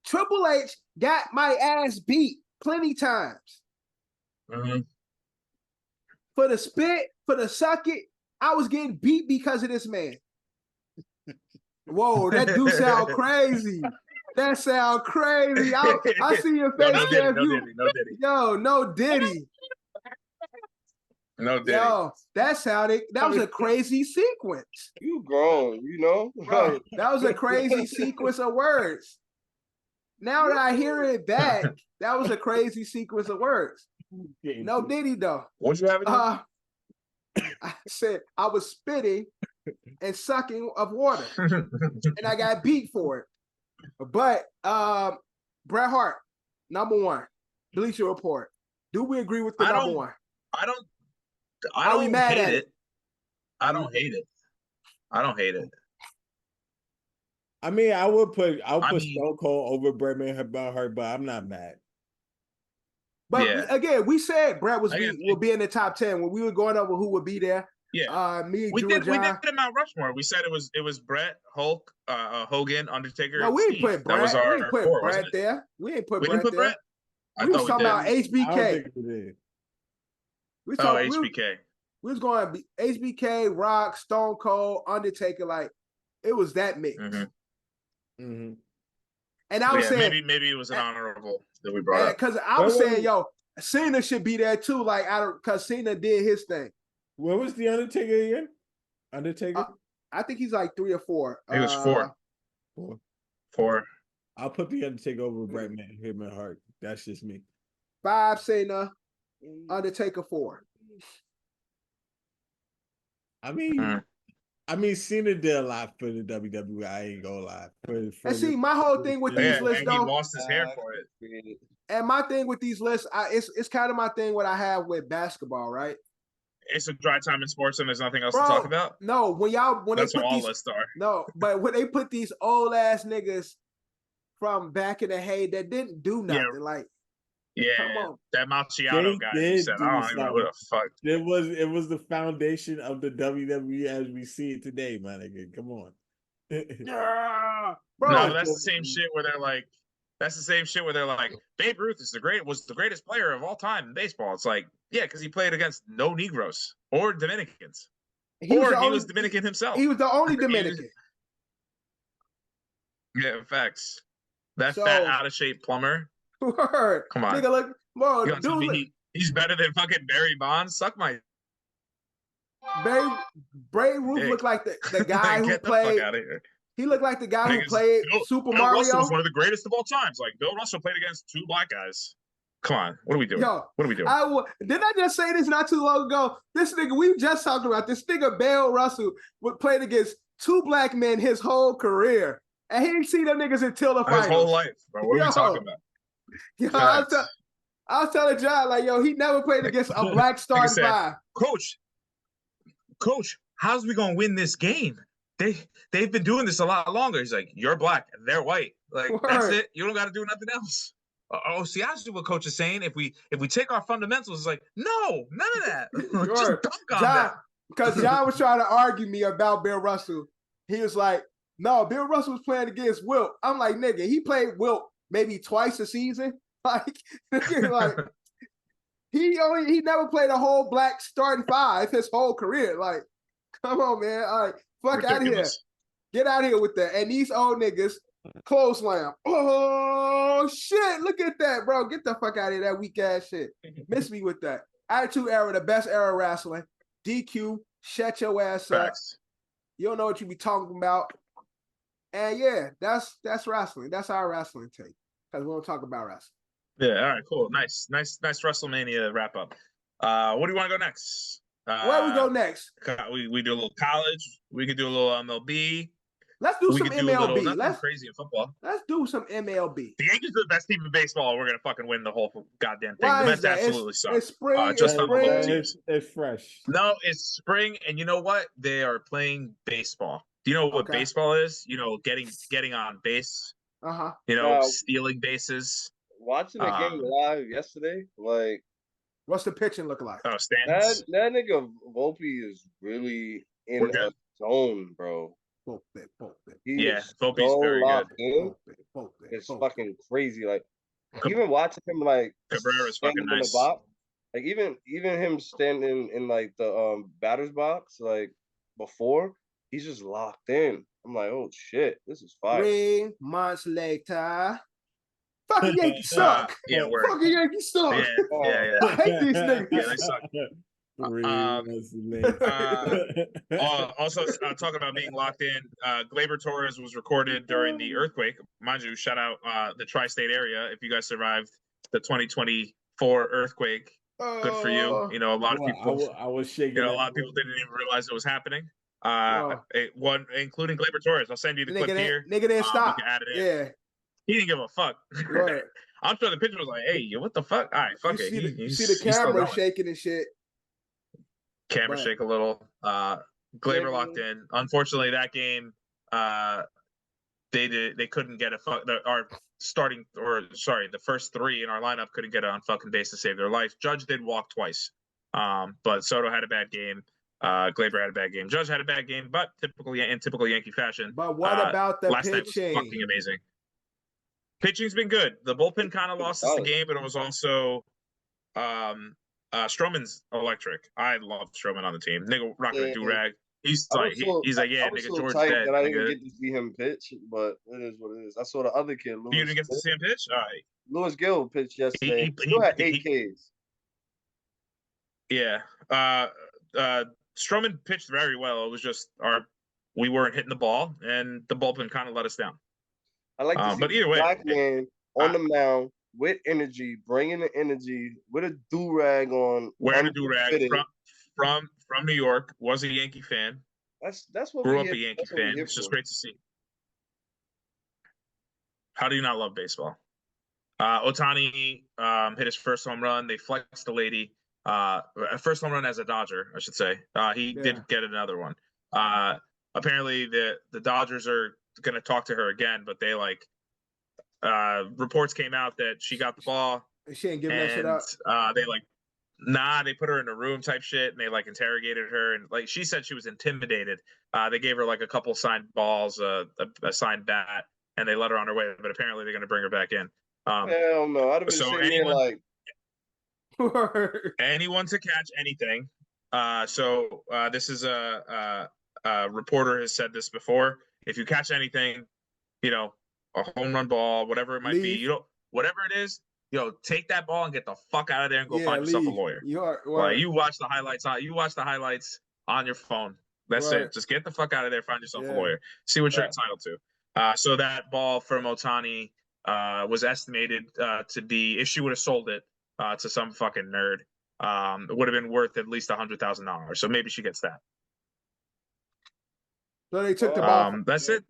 Triple H got my ass beat plenty times. Mm-hmm. For the spit, for the suck it, I was getting beat because of this man. Whoa, that do sound crazy. That sound crazy. I see your face. No Diddy. Yo, no Diddy. No Diddy. Yo, that was a crazy sequence. You grown, you know? Bro, that was a crazy sequence of words. Now that I hear it back, that was a crazy sequence of words. No Diddy though. What you having? I said I was spitting and sucking of water, and I got beat for it. But Bret Hart, number one. Bleacher Report. Do we agree with the number one? I don't hate it. I don't hate it. I mean, I'll put Stone Cold over Bret Hart, but I'm not mad. But again, we said Bret will be in the top 10 when we were going over who would be there. Yeah, we did a Mount Rushmore. We said it was Bret, Hulk, Hogan, Undertaker. No, we didn't put Bret. That was our Bret there. We didn't put Bret there. Bret? We was talking about HBK. We HBK. We was going HBK, Rock, Stone Cold, Undertaker. Like it was that mix. Mm-hmm. Mm-hmm. And I was saying maybe it was an honorable that we brought up because I was saying, yo, Cena should be there too. Like because Cena did his thing. What was the Undertaker again? Undertaker? I think he's like 3 or 4. He was 4. 4. I'll put the Undertaker over Bret Hart. That's just me. 5 Cena, Undertaker 4. I mean, Cena did a lot for the WWE. I ain't gonna lie. And see, my whole thing with these lists, though, he lost his hair for it. And my thing with these lists, it's kind of my thing. What I have with basketball, right? It's a dry time in sports, and there's nothing else to talk about. No, that's what all lists are. No, but when they put these old ass niggas from back in the day that didn't do nothing, like. Yeah, that Marciano guy. He said, I don't even know what the fuck. It was the foundation of the WWE as we see it today, my nigga. Come on. Bro, no, that's the same shit where they're like, Babe Ruth was the greatest player of all time in baseball. It's like, yeah, because he played against no Negroes or Dominicans. He was Dominican himself. He was the only Dominican. Yeah, facts. That fat out of shape plumber. Word. Come on. Nigga, look, bro, he's better than fucking Barry Bonds. Suck my. Barry Ruth looked like the guy who played. Fuck out of here. He looked like the guy who played Super Mario. Russell was one of the greatest of all times. Like Bill Russell played against 2 black guys. Come on, what are we doing? Yo, what are we doing? Didn't I just say this not too long ago? This nigga, we just talked about this nigga Bill Russell played against 2 black men his whole career, and he didn't see them niggas until the finals. His whole life, bro. What are we talking about? Yo, I was telling John, like, yo, he never played against a black starting 5. Coach, how's we gonna win this game? They've been doing this a lot longer. He's like, you're black, they're white. Like that's it. You don't got to do nothing else. See, I see what Coach is saying. If we take our fundamentals, it's like, no, none of that. Just dunk on that. Because John was trying to argue me about Bill Russell. He was like, no, Bill Russell was playing against Wilt. I'm like, nigga, he played Wilt maybe twice a season. Like he never played a whole black starting 5 his whole career. Like, come on, man. All right, fuck out of here. Get out of here with that. And these old niggas clothesline. Oh shit! Look at that, bro. Get the fuck out of here. That weak ass shit. Miss me with that. Attitude Era, the best era of wrestling. DQ, shut your ass up. You don't know what you be talking about. And yeah, that's wrestling. That's our wrestling take. Because we don't talk about wrestling. Yeah, all right, cool. Nice WrestleMania wrap up. What do you want to go next? Where we go next? We do a little college. We could do a little MLB. Let's do some could do a little, MLB. nothing crazy in football. Let's do some MLB. The Yankees are the best team in baseball. We're gonna fucking win the whole goddamn thing. Why the is Mets that? absolutely suck. It's spring. Just it's on spring. the local teams. It's fresh. No, it's spring, and you know what? They are playing baseball. Do you know what baseball is? You know, getting on base. You know, stealing bases. Watching the game live yesterday, like, what's the pitching look like? Oh, stands. That nigga Volpe is really in a zone, bro. Volpe's very good. It's fucking crazy. Like, even watching him, like, Cabrera's fucking nice. In the box, like, even him standing in like the batter's box, like before, he's just locked in. I'm like, oh shit, this is fire. 3 months later. Fucking Yankees suck. Fucking Yankees suck. Yeah. I hate these niggas. Yeah, they suck. Also, talking about being locked in, Gleyber Torres was recorded during the earthquake. Mind you, shout out the tri-state area. If you guys survived the 2024 earthquake, good for you. You know, a lot of people. I was shaking. You know, a lot of people didn't even realize it was happening. One, including Gleyber Torres. I'll send you the clip here. Nigga didn't stop. You can add it in. Yeah. He didn't give a fuck. Right. I'm sure the pitcher was like, "Hey, what the fuck? All right, fuck it." You see the camera shaking and shit. Camera shake a little. Gleyber locked in. Unfortunately, that game, they couldn't get the first 3 in our lineup couldn't get on fucking base to save their life. Judge did walk twice, but Soto had a bad game. Gleyber had a bad game. Judge had a bad game, but typical Yankee fashion. But what about the last pitching? Night was fucking amazing. Pitching's been good. The bullpen kind of lost us the game, but it was also Stroman's electric. I love Stroman on the team. Nigga rocking a do-rag. He's like, nigga, George dead. That I didn't get to see him pitch, but it is what it is. I saw the other kid, Lewis. You didn't get to see him pitch? All right. Lewis Gill pitched yesterday. He had 8 Ks. Yeah. Stroman pitched very well. It was just we weren't hitting the ball, and the bullpen kind of let us down. I like to see but either way, black man on the mound with energy, bringing the energy with a do-rag on. Wearing a do-rag from New York, was a Yankee fan. That's what grew up a Yankee fan. It's just great to see. How do you not love baseball? Ohtani hit his first home run. They flexed the lady. First home run as a Dodger, I should say. He did get another one. Apparently, the Dodgers are going to talk to her again, but they reports came out that she got the ball. She ain't giving that shit up. They put her in a room type shit, and they interrogated her, and she said she was intimidated. They gave her a couple signed balls, a signed bat, and they let her on her way. But apparently, they're going to bring her back in. Hell no! I'd have been sitting here anyone to catch anything. This is a reporter has said this before. If you catch anything, a home run ball, whatever it might be, whatever it is, take that ball and get the fuck out of there and go find yourself a lawyer. You watch the highlights on your phone. That's it. Just get the fuck out of there, find yourself a lawyer. See what you're entitled to. So that ball from Ohtani was estimated to be, if she would have sold it to some fucking nerd, it would have been worth at least $100,000. So maybe she gets that. So they took the ball. That's it.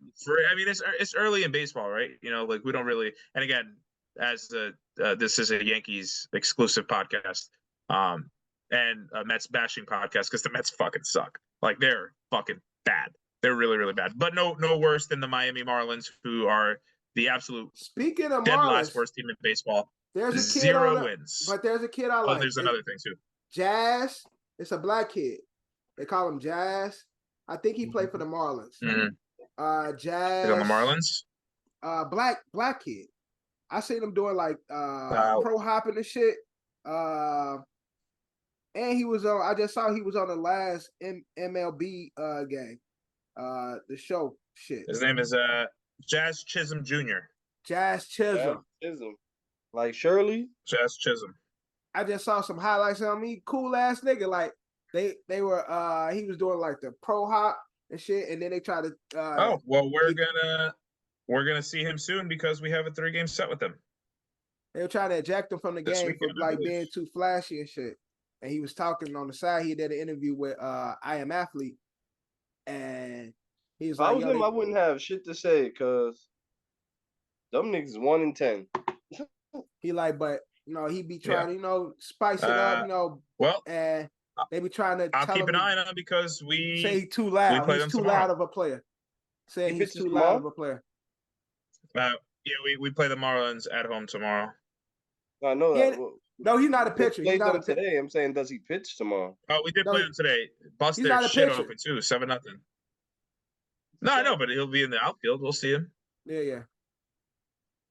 It's early in baseball, right? We don't really. And again, as this is a Yankees exclusive podcast, and a Mets bashing podcast because the Mets fucking suck. They're fucking bad. They're really, really bad. But no worse than the Miami Marlins, who are the absolute dead last worst team in baseball. There's a kid 0 wins. But there's a kid I like. There's another thing too. Jazz. It's a black kid. They call him Jazz. I think he played for the Marlins. Mm-hmm. Jazz. On the Marlins? Black kid. I seen him doing pro hopping and shit. And he was on. I just saw he was on the last MLB game. The show shit. His name is Jazz Chisholm Jr. Jazz Chisholm. Like Shirley. Jazz Chisholm. I just saw some highlights on me. Cool ass nigga. They were he was doing the pro hop and shit, and then they tried to we're gonna see him soon because we have a 3-game set with him. They were trying to eject him from the game for being too flashy and shit. And he was talking on the side. He did an interview with I Am Athlete, and He's If I like, was him, I wouldn't have shit to say because them niggas 1-10. He like, but he be trying to, spice it up, Well, and they be trying to I'll tell keep him an eye on him because say he's too we loud. play He's them too tomorrow. loud of a player. Saying He he's pitches too tomorrow? loud of a player. Yeah, we play the Marlins at home tomorrow. I know Yeah, that. no, he's not a pitcher. He's Played not them a pitcher. today. I'm saying, does he pitch tomorrow? Oh, we did No, play them today. Bust he's their not a shit pitcher. open too, 7-0. No, I know, but he'll be in the outfield. We'll see him. Yeah.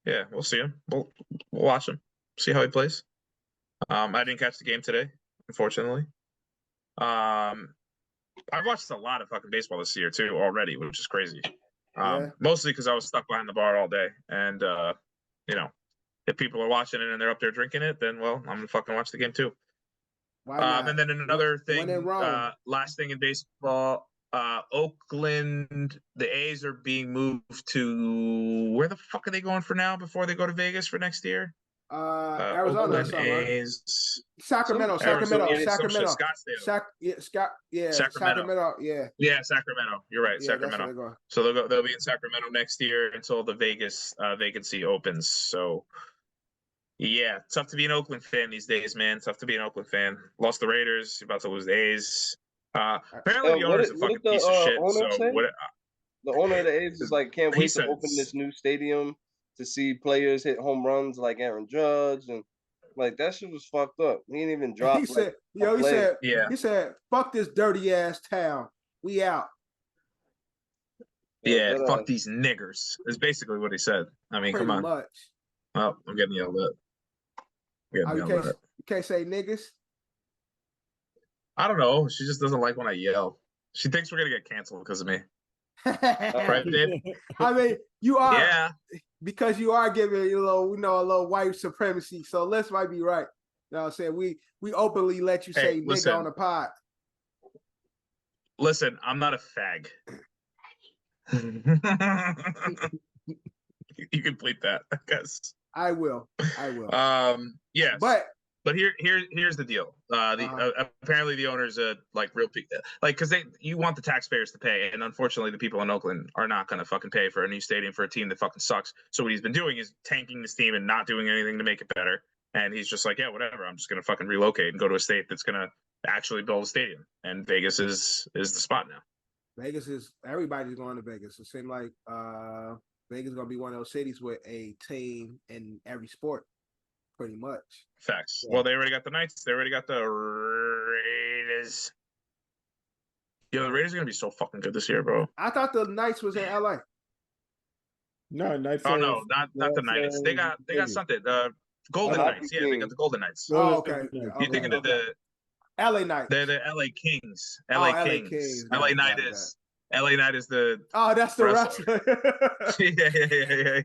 Yeah, we'll see him. We'll watch him. See how he plays. I didn't catch the game today, unfortunately. I've watched a lot of fucking baseball this year too already, which is crazy. Mostly because I was stuck behind the bar all day, and if people are watching it and they're up there drinking it, then well, I'm gonna fucking watch the game too. Why not? And then another When in thing, Rome. last thing in baseball, Oakland, the A's are being moved to where the fuck are they going for now before they go to Vegas for next year? Arizona or Oakland something, right? A's. Sacramento. Scottsdale. Sacramento. Yeah. Sacramento. You're right, Yeah, Sacramento. So they'll be in Sacramento next year until the Vegas vacancy opens. So yeah, tough to be an Oakland fan these days, man. Tough to be an Oakland fan. Lost the Raiders, about to lose the A's. Apparently the owner's a fucking piece of shit. The owner of the A's is like, can't wait to open this new stadium to see players hit home runs like Aaron Judge, and like that shit was fucked up. He didn't even drop. He said, he said, fuck this dirty ass town. We out. Yeah, fuck these niggers. Is basically what he said. I mean, come on. Much. Oh, I'm getting yelled at. You can't say niggas? I don't know. She just doesn't like when I yell. She thinks we're gonna get canceled because of me. Right, Dave? I mean, you are. Yeah. Because you are giving a little white supremacy. So Les might be right. You know what I'm saying? We openly let you say nigga on the pod. Listen, I'm not a fag. You can bleep that, I guess. I will. Yes. But here's the deal. Apparently the owners like real like because you want the taxpayers to pay, and unfortunately the people in Oakland are not going to fucking pay for a new stadium for a team that fucking sucks. So what he's been doing is tanking this team and not doing anything to make it better. And he's just like, yeah, whatever. I'm just going to fucking relocate and go to a state that's going to actually build a stadium. And Vegas is the spot now. Everybody's going to Vegas. It seems like Vegas is going to be one of those cities with a team in every sport. Pretty much. Facts. Yeah. Well, they already got the Knights. They already got the Raiders. Yo, the Raiders are gonna be so fucking good this year, bro. I thought the Knights was in LA. No, Knights. Oh no, not the Knights. They got something. Golden Knights. Yeah, they got the Golden Knights. Oh, okay. You're thinking of the LA Knights. They're the LA Kings. LA Kings. LA Knight is the. Oh, that's the wrestler. Yeah.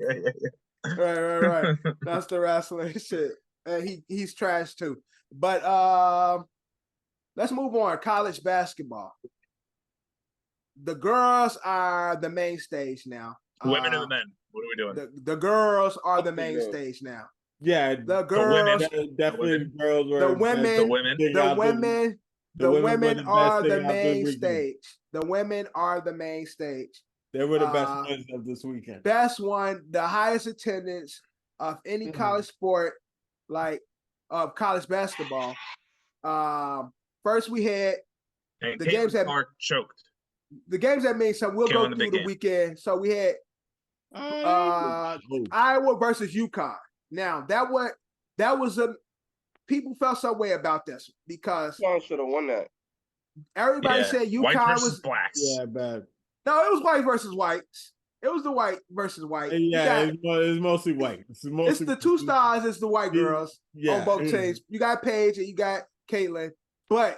Right. That's the wrestler shit. And he's trash too. But let's move on. College basketball. The girls are the main stage now. Women and the men. What are we doing? The girls are the main stage now. Yeah, the girls, definitely girls. The women are the main stage. The women are the main stage. They were the best ones of this weekend. Best one, the highest attendance of any college sport, like of college basketball. First we had the games that choked. The games that mean something. We'll go through the weekend. So we had Iowa versus UConn. Now that was people felt some way about this because UConn should have won that. Everybody said UConn was blacks. Yeah, bad. No, it was white versus whites. It was the white versus white. Yeah, it's mostly white. It's the two stars. It's the white girls on both teams. You got Paige and you got Caitlin, but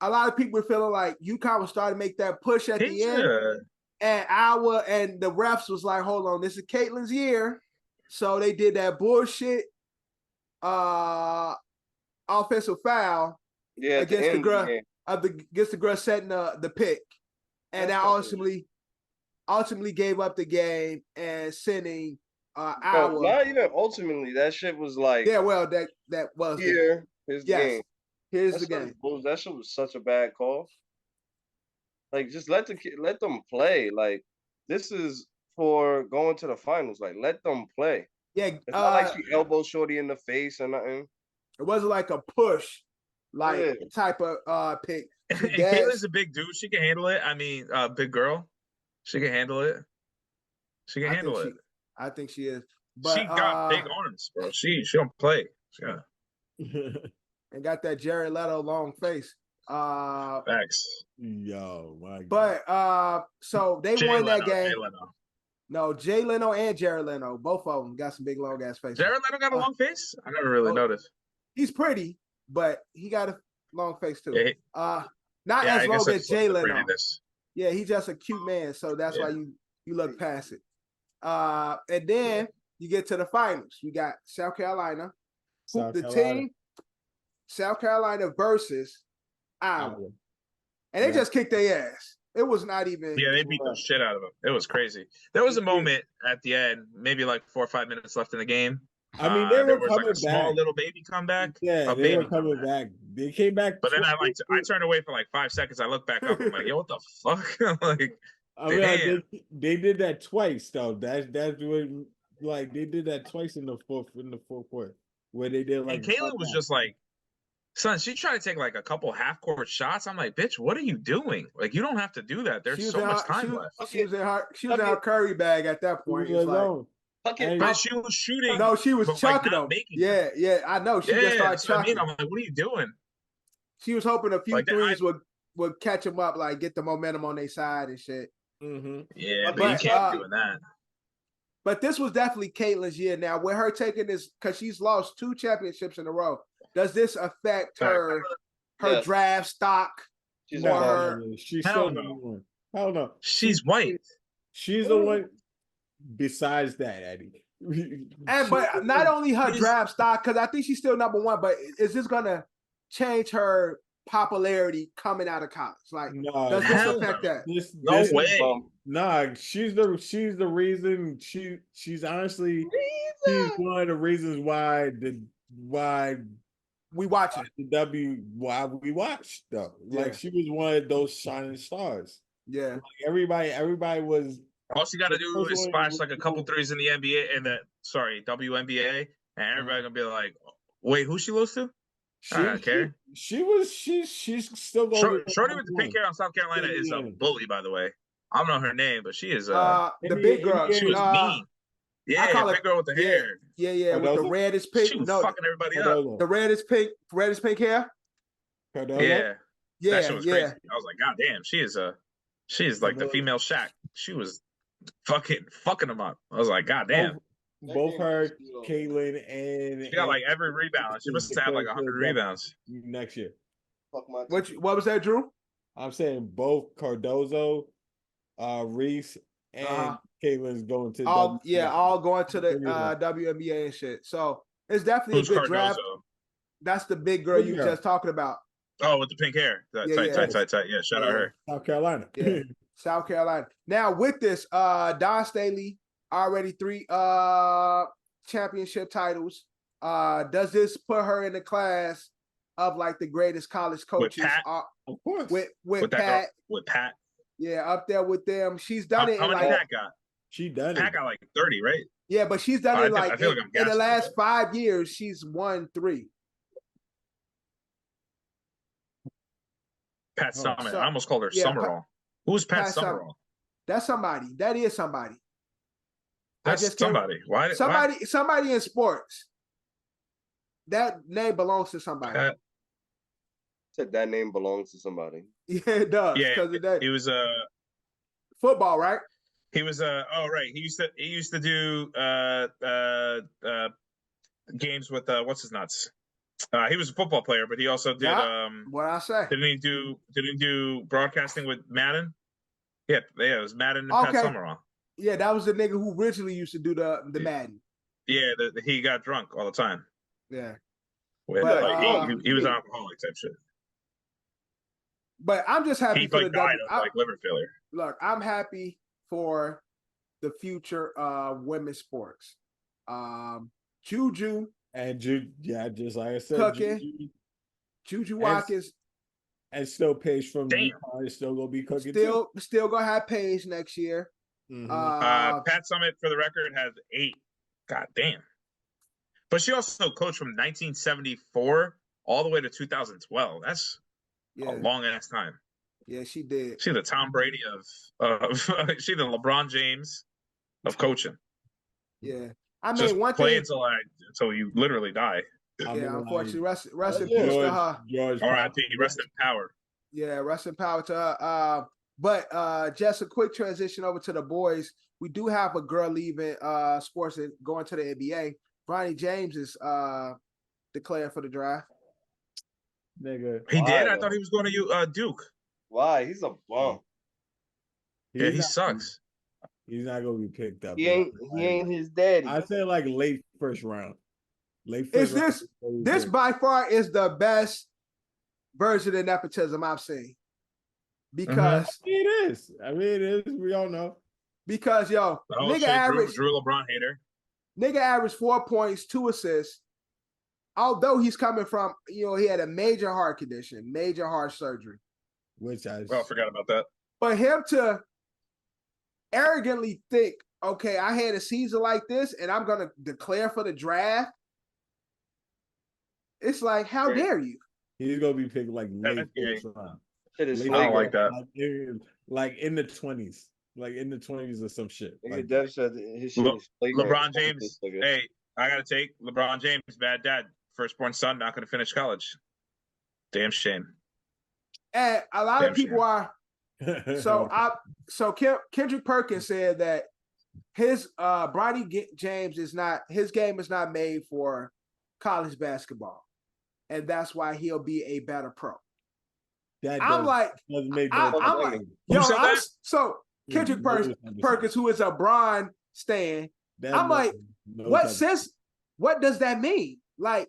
a lot of people were feeling like UConn was starting to make that push at the end, and Iowa and the refs was like, "Hold on, this is Caitlin's year," so they did that bullshit offensive foul against the girl against the girl setting the pick. And that ultimately gave up the game and sending Iowa. Not even ultimately. That shit was like. Yeah, well, that was here's the game. Here's the game. That shit was such a bad call. Like, just let them play. Like, this is for going to the finals. Like, let them play. Yeah, It's not like she elbowed Shorty in the face or nothing. It wasn't like a push, like type of pick. Kayla's a big dude. She can handle it. I mean, big girl. She can handle it. She can handle it. I think she is. But she got big arms, bro. She don't play. Yeah. And got that Jared Leto long face. Facts. Yo, my God. But so they Jay won Leno, that game. Jay Leno. No, Jay Leno and Jared Leno, both of them got some big long ass faces. Jared Leno got a long face? I never really noticed. He's pretty, but he got a long face too. Yeah, not as long as Jay Leno. Prettiness. Yeah, he's just a cute man, so that's why you look past it. And then you get to the finals. You got South Carolina. Team South Carolina versus Iowa. And they just kicked their ass. It was not even. Yeah, they beat the shit out of them. It was crazy. There was a moment at the end, maybe like 4 or 5 minutes left in the game. I mean, they were coming back. Small little baby comeback. Yeah, they were coming back. They came back. But then I turned away for like 5 seconds. I looked back up. I'm like, yo, what the fuck? Like, I mean, they did that twice though. That's what, like, they did that twice in the fourth quarter where they did like. And Kayla was just like, son, she tried to take like a couple half court shots. I'm like, bitch, what are you doing? Like, you don't have to do that. There's so much time left. She was in her Curry bag at that point. But she was shooting. No, she was chucking them. Yeah, I know. She just started chucking. I'm like, what are you doing? She was hoping a few threes would catch them up, like get the momentum on their side and shit. Mm-hmm. Yeah, but you can't be doing that. But this was definitely Caitlin's year. Now, with her taking this, because she's lost 2 championships in a row, does this affect her draft stock? She's still number one. Hell no. She's white. She's the one. Besides that, Eddie. But not only her draft stock, because I think she's still number one, but is this gonna change her popularity coming out of college? Like, does this affect that? No way. Nah, she's the reason. She's honestly she's one of the reasons why we watch it. Why we watched though. Like, she was one of those shining stars. Yeah. Like, everybody was. All she got to do is splash like a couple threes in the NBA and WNBA, and everybody gonna be like, "Wait, who she lose to?" I don't care. She's still going. Shorty with the pink hair on South Carolina is a bully, by the way. I don't know her name, but she is the big girl. She was mean. Yeah, big girl with the hair. Yeah, with the reddest pink. She was fucking everybody up. The reddest pink hair. Yeah, that shit was crazy. I was like, God damn, she is like the female Shaq. She was fucking them up. I was like, God damn. Both her, Caitlin, and she got like every rebound. She must have like 100 rebounds next year. What was that, Drew? I'm saying both Cardozo, Reese, and Caitlin's going to all going to the WNBA and shit. So it's definitely a good draft. That's the big girl you were just talking about. Oh, with the pink hair. Tight. Yeah, shout out her. South Carolina. Yeah. South Carolina. Now with this, Dawn Staley already 3 championship titles. Does this put her in the class of like the greatest college coaches? With Pat, of course. With Pat. With Pat. Yeah, up there with them. She's done it. How many Pat got? She done it. Pat got like 30, right? Yeah, but she's done it like in the last 5 years. She's won 3. Pat Summer. I almost called her Summerall. Who's Pat Summerall? That's somebody. That is somebody. That's somebody. Why? Somebody in sports. That name belongs to somebody. Said that name belongs to somebody. Yeah, it does. Yeah, because of that. He was football, right? He was right. He used to do games with what's his nuts. He was a football player, but he also did what I say. Didn't he do broadcasting with Madden? Yeah, it was Madden and Pat Summerall. Yeah, that was the nigga who originally used to do the Madden. Yeah, he got drunk all the time. Yeah. He was an alcoholic type shit. But I'm just happy he for like died of like liver failure. Look, I'm happy for the future of women's sports. Juju and just like I said, Juju Watkins And still Paige from Damn. UConn is still gonna be cooking too. Still gonna have Paige next year. Pat Summit, for the record, has 8. God damn. But she also coached from 1974 all the way to 2012. That's a long ass time. Yeah, she did. She the Tom Brady of she the LeBron James of coaching. Yeah. I mean, just one play thing until you literally die. Yeah, unfortunately, rest in peace to her. R.I.P. Rest in power. Yeah, rest in power to her. But just a quick transition over to the boys. We do have a girl leaving sports and going to the NBA. Bronny James is declared for the draft. Nigga, he did. I thought he was going to Duke. Why? He's a bum. Yeah, he sucks. He's not gonna be picked up. He ain't his daddy. I say like late first round. This by far is the best version of nepotism I've seen. Because it is. I mean, it is. We all know. Because nigga average Drew LeBron hater. Nigga averaged 4 points, 2 assists. Although he's coming from, he had a major heart condition, major heart surgery. Which I forgot about that. For him to arrogantly think, okay, I had a season like this and I'm gonna declare for the draft. It's like, how dare you? He's gonna be picked like late first round. I don't like that. Like in the 20s. Like in the 20s or some shit. Like, LeBron James. Hey, I gotta take LeBron James, bad dad, firstborn son, not gonna finish college. Damn shame. And a lot of people are. So Kendrick Perkins said that his Bronny James his game is not made for college basketball, and that's why he'll be a better pro. Kendrick Perkins, who is a Bron stan, I'm like, what does that mean? Like,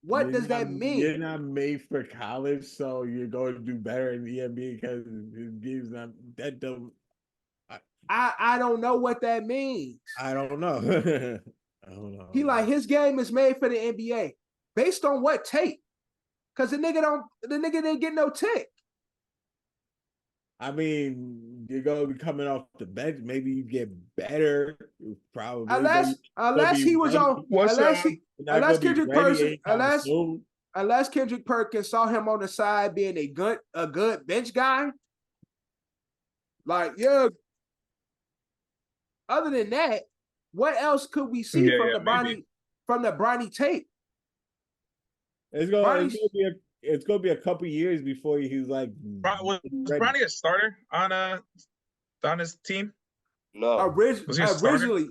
what does that mean? You're not made for college, so you're going to do better in the NBA because his game's not that dumb. I don't know what that means. I don't know. I don't know. His game is made for the NBA. Based on what tape? Because the nigga didn't get no tick. I mean, you're gonna be coming off the bench. Maybe you get better. Probably unless Kendrick Perkins saw him on the side being a good bench guy. Like, yeah. Other than that, what else could we see from the Bronny tape? It's gonna be a couple years before he's like. Was Bronny a starter on his team? No, originally,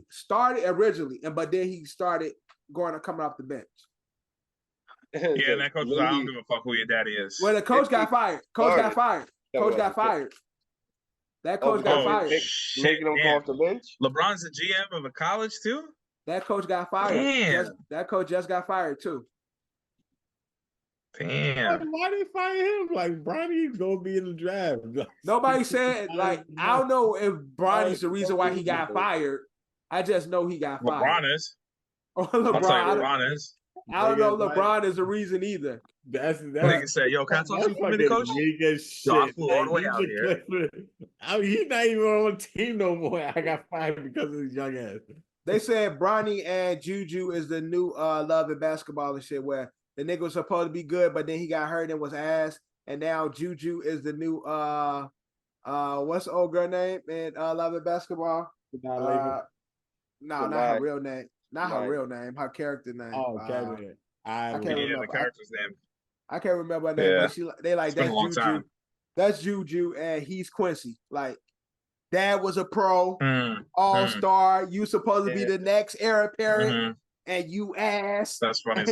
but then he started coming off the bench. Yeah, that coach was like, I don't give a fuck who your daddy is. Well, the coach got fired. That coach got fired. Making him come off the bench. LeBron's the GM of a college too. That coach got fired. Damn. That coach just got fired too. Damn. Why did they fire him? Like, Bronny's gonna be in the draft. Nobody said, like, I don't know if Bronny's the reason why he got fired. I just know he got fired. LeBron is. LeBron is. I don't know LeBron is the reason either. That's nigga said, yo, can I talk to you, coach? Yo, I flew all the way out here. He's not even on the team no more. I got fired because of his young ass. They said Bronny and Juju is the new love in basketball and shit, where the nigga was supposed to be good, but then he got hurt and was ass. And now Juju is the new what's the old girl name in love in basketball? No, not her real name. Not her real name. Her character name. Oh, character. I can't remember the character's name. I can't remember her name. But they like, that's Juju. Time. That's Juju, and he's Quincy. Like, dad was a pro, all-star. You supposed to be the next heir apparent, and you ass. That's funny.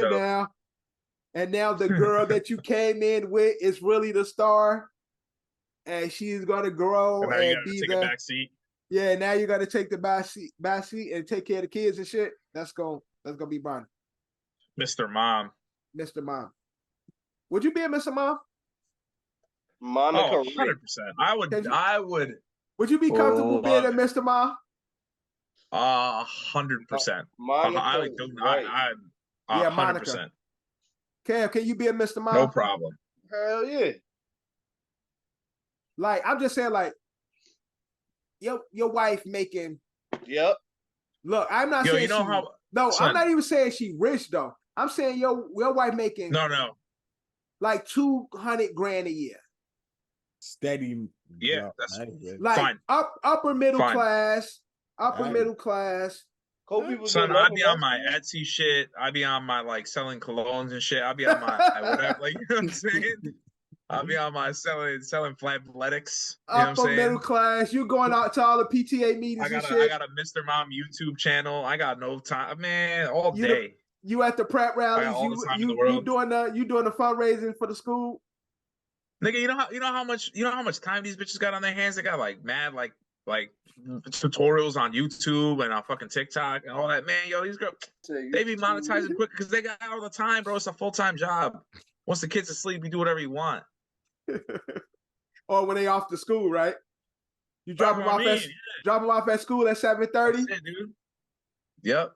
And now the girl that you came in with is really the star, and she's gonna grow and be the back seat. Yeah, now you got to take the back seat and take care of the kids and shit. That's gonna be Bronny. Mr. Mom. Would you be a Mr. Mom? Monica, 100%. I would. Would you be comfortable being a Mr. Mom? 100%. Monica. Cam, can you be a Mr. Mom? No problem. Hell yeah. Like, I'm just saying, like, your wife making. Yep. Look, I'm not saying you know she, how. No, son, I'm not even saying she rich though. I'm saying your wife making No. like 200 grand a year. Steady. Yeah, bro. that's Like fine. upper middle Fine. class. Upper Alright. middle class. Kobe was Son, doing I be on nothing my else. Etsy shit. I be on my like selling colognes and shit. I be on my whatever, like you know what I'm saying. I'll be on my selling flabletics. You know what I'm Upper middle saying? class. You going out to all the PTA meetings and shit. I got a Mr. Mom YouTube channel. I got no time, man. All day. You at the prep I got rallies. all the time in the world. You doing the fundraising for the school. Nigga, you know how much time these bitches got on their hands? They got like mad like tutorials on YouTube and on fucking TikTok and all that. Man, yo, these girls, they be monetizing quick because they got all the time, bro. It's a full-time job. Once the kids asleep, you do whatever you want. Or when they off to school, right? You drop them off drop them off at school at 7:30. Dude. Yep.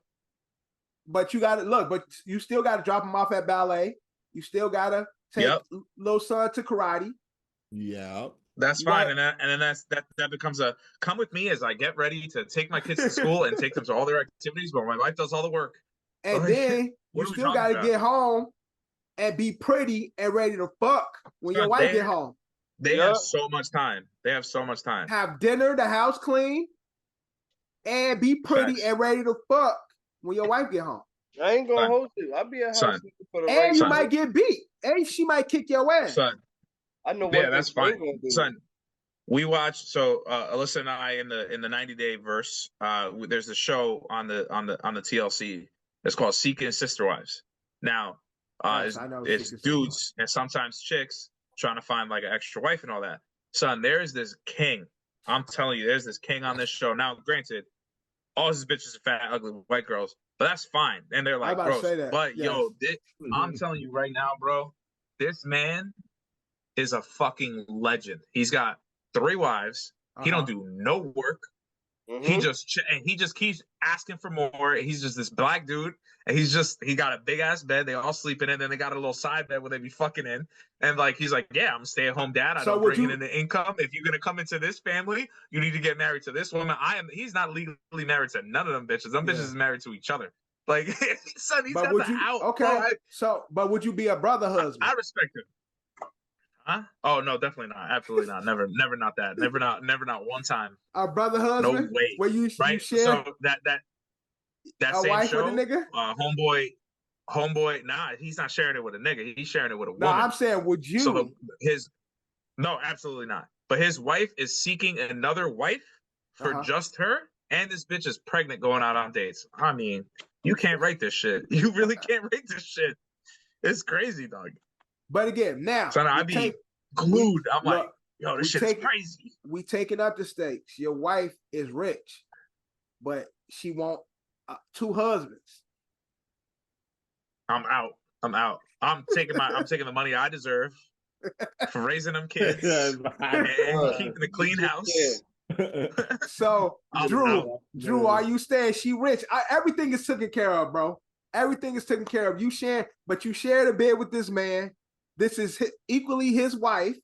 But you gotta look, but you still gotta drop them off at ballet. You still gotta take little son to karate. Yeah. That's fine. And then that becomes a come with me as I get ready to take my kids to school and take them to all their activities, but my wife does all the work. And then you still gotta get home and be pretty and ready to fuck when your wife get home. They have so much time. They have so much time. Have dinner, the house clean, and be pretty and ready to fuck when your wife get home. I ain't gonna hold you. I'll be a house for the and you might get beat. And she might kick your ass. Son. I know. Yeah, that's fine. Son, we watched. So Alyssa and I in the 90-day verse. There's a show on the TLC. It's called Seeking Sister Wives. Now, it's dudes and sometimes chicks trying to find like an extra wife and all that. Son, there's this king. I'm telling you, there's this king on this show. Now, granted, all these bitches are fat, ugly white girls, but that's fine. And they're like, gross. But yo, I'm telling you right now, bro, this man is a fucking legend. He's got 3 wives. He don't do no work. He just keeps asking for more. He's just this black dude, and he got a big ass bed. They all sleep in it. And then they got a little side bed where they be fucking in. And like he's like, yeah, I'm a stay-at-home dad. I don't bring in the income. If you're gonna come into this family, you need to get married to this woman. He's not legally married to none of them bitches. Them bitches is married to each other. Like, son, he's got the out. Okay, bro. But would you be a brother husband? I respect him. Huh? Oh no, definitely not. Absolutely not. Never not that. Never not one time. A brother husband? No way. Where you share so that a same wife show, with a nigga? Homeboy. Nah, he's not sharing it with a nigga. He's sharing it with a woman. No, I'm saying, would you? So no, absolutely not. But his wife is seeking another wife for just her, and this bitch is pregnant going out on dates. I mean, you can't write this shit. You really can't write this shit. It's crazy, dog. But again, now so I be glued. I'm like, yo, this shit is crazy. We taking up the stakes. Your wife is rich, but she want 2 husbands. I'm out. I'm taking the money I deserve for raising them kids and keeping a clean house. So, Drew, are you saying she rich? Everything is taken care of, bro. Everything is taken care of. You share a bed with this man. This is equally his wife.